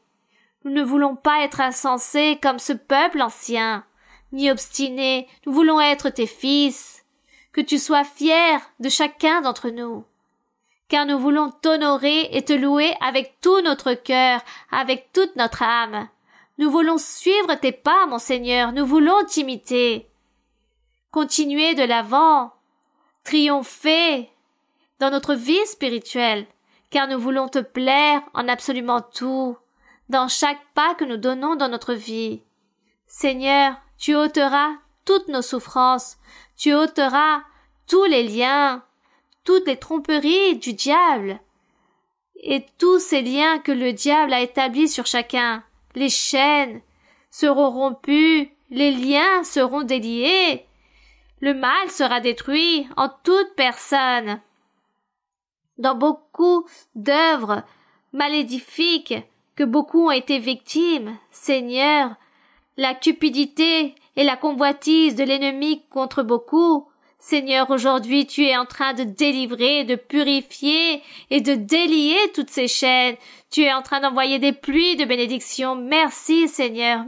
Nous ne voulons pas être insensés comme ce peuple ancien, ni obstinés, nous voulons être tes fils. Que tu sois fier de chacun d'entre nous, car nous voulons t'honorer et te louer avec tout notre cœur, avec toute notre âme. Nous voulons suivre tes pas, mon Seigneur, nous voulons t'imiter. Continuer de l'avant, triompher dans notre vie spirituelle, car nous voulons te plaire en absolument tout, dans chaque pas que nous donnons dans notre vie. Seigneur, tu ôteras toutes nos souffrances, tu ôteras tous les liens, toutes les tromperies du diable, et tous ces liens que le diable a établis sur chacun. Les chaînes seront rompues, les liens seront déliés, le mal sera détruit en toute personne. Dans beaucoup d'œuvres malédiques que beaucoup ont été victimes, Seigneur, la cupidité et la convoitise de l'ennemi contre beaucoup, Seigneur, aujourd'hui tu es en train de délivrer, de purifier et de délier toutes ces chaînes. Tu es en train d'envoyer des pluies de bénédictions. Merci Seigneur,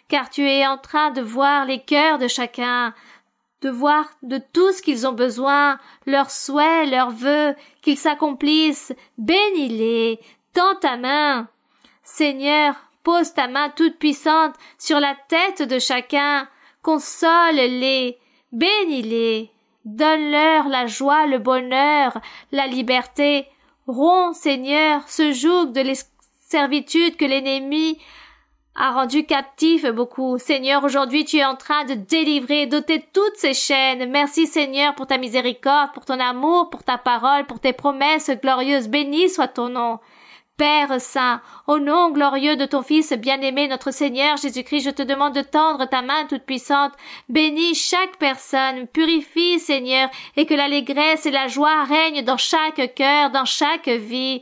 car tu es en train de voir les cœurs de chacun, de voir de tout ce qu'ils ont besoin, leurs souhaits, leurs vœux, qu'ils s'accomplissent. Bénis-les, tends ta main. Seigneur, pose ta main toute puissante sur la tête de chacun, console-les, bénis-les, donne-leur la joie, le bonheur, la liberté. Romps, Seigneur, ce joug de servitude que l'ennemi a rendu captif beaucoup. Seigneur, aujourd'hui tu es en train de délivrer, d'ôter toutes ces chaînes. Merci Seigneur pour ta miséricorde, pour ton amour, pour ta parole, pour tes promesses glorieuses. Béni soit ton nom. Père saint, au nom glorieux de ton Fils bien-aimé, notre Seigneur Jésus-Christ, je te demande de tendre ta main toute puissante. Bénis chaque personne, purifie, Seigneur, et que l'allégresse et la joie règnent dans chaque cœur, dans chaque vie,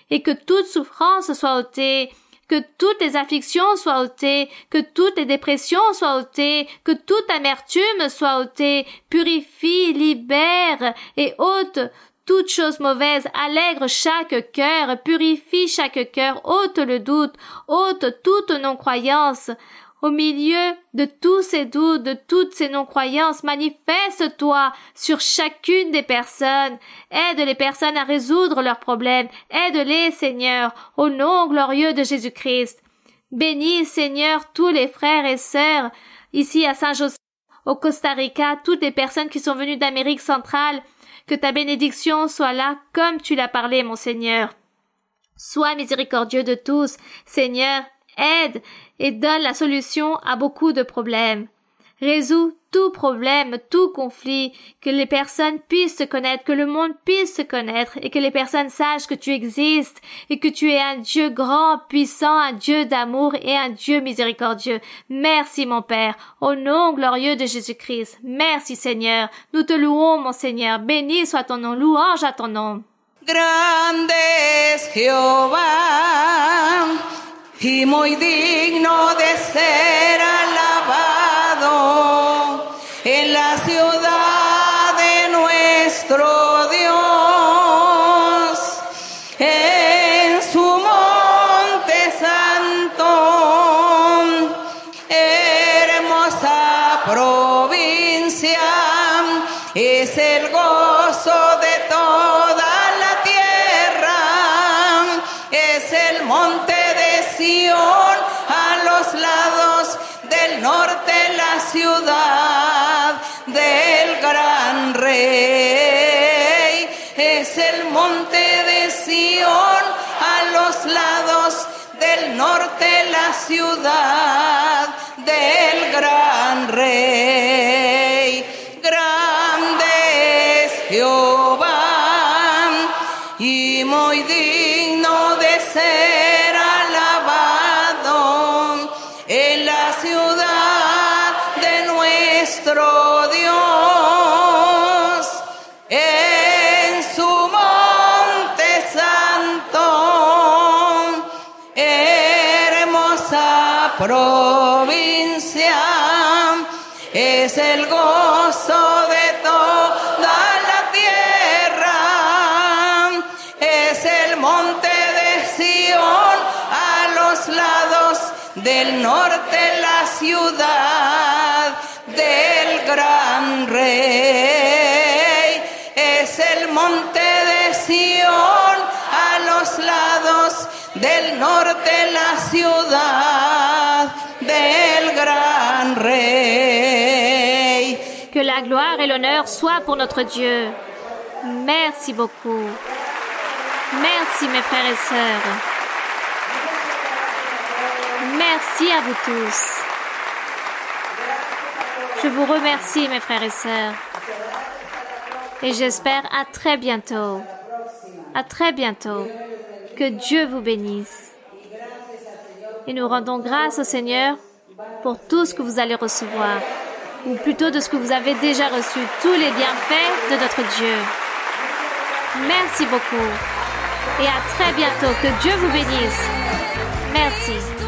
et que toute souffrance soit ôtée, que toutes les afflictions soient ôtées, que toutes les dépressions soient ôtées, que toute amertume soit ôtée. Purifie, libère et ôte toute chose mauvaise, allègre chaque cœur, purifie chaque cœur, ôte le doute, ôte toute non-croyance. Au milieu de tous ces doutes, de toutes ces non-croyances, manifeste-toi sur chacune des personnes. Aide les personnes à résoudre leurs problèmes. Aide-les, Seigneur, au nom glorieux de Jésus-Christ. Bénis, Seigneur, tous les frères et sœurs, ici à Saint-Joseph, au Costa Rica, toutes les personnes qui sont venues d'Amérique centrale. Que ta bénédiction soit là comme tu l'as parlé, mon Seigneur. Sois miséricordieux de tous. Seigneur, aide et donne la solution à beaucoup de problèmes. Résous tout problème, tout conflit, que les personnes puissent te connaître, que le monde puisse te connaître et que les personnes sachent que tu existes et que tu es un Dieu grand, puissant, un Dieu d'amour et un Dieu miséricordieux. Merci mon Père, au nom glorieux de Jésus-Christ. Merci Seigneur, nous te louons mon Seigneur, béni soit ton nom, louange à ton nom. Grande es Jehová y muy digno de ser alabado en la ciudad de nuestro Dios, en su monte santo, hermosa provincia, es el gozo de toda la tierra, es el monte de Sión. ciudad del gran rey. Es el monte de Sión, a los lados del norte la ciudad del gran rey. Grande es Jehová y muy digno de ser alabado en la ciudad de nuestro Dios, en su monte santo, hermosa provincia, es el gozo de toda la tierra, es el monte de Sión, a los lados del norte la ciudad del gran rey. Es el monte de Sión, a los lados del norte la ciudad del gran rey. Que la gloire et l'honneur soient pour notre Dieu. Merci beaucoup. Merci mes frères et sœurs. Merci à vous tous. Je vous remercie mes frères et sœurs. Et j'espère à très bientôt. À très bientôt. Que Dieu vous bénisse. Et nous rendons grâce au Seigneur pour tout ce que vous allez recevoir, ou plutôt de ce que vous avez déjà reçu, tous les bienfaits de notre Dieu. Merci beaucoup. Et à très bientôt. Que Dieu vous bénisse. Merci.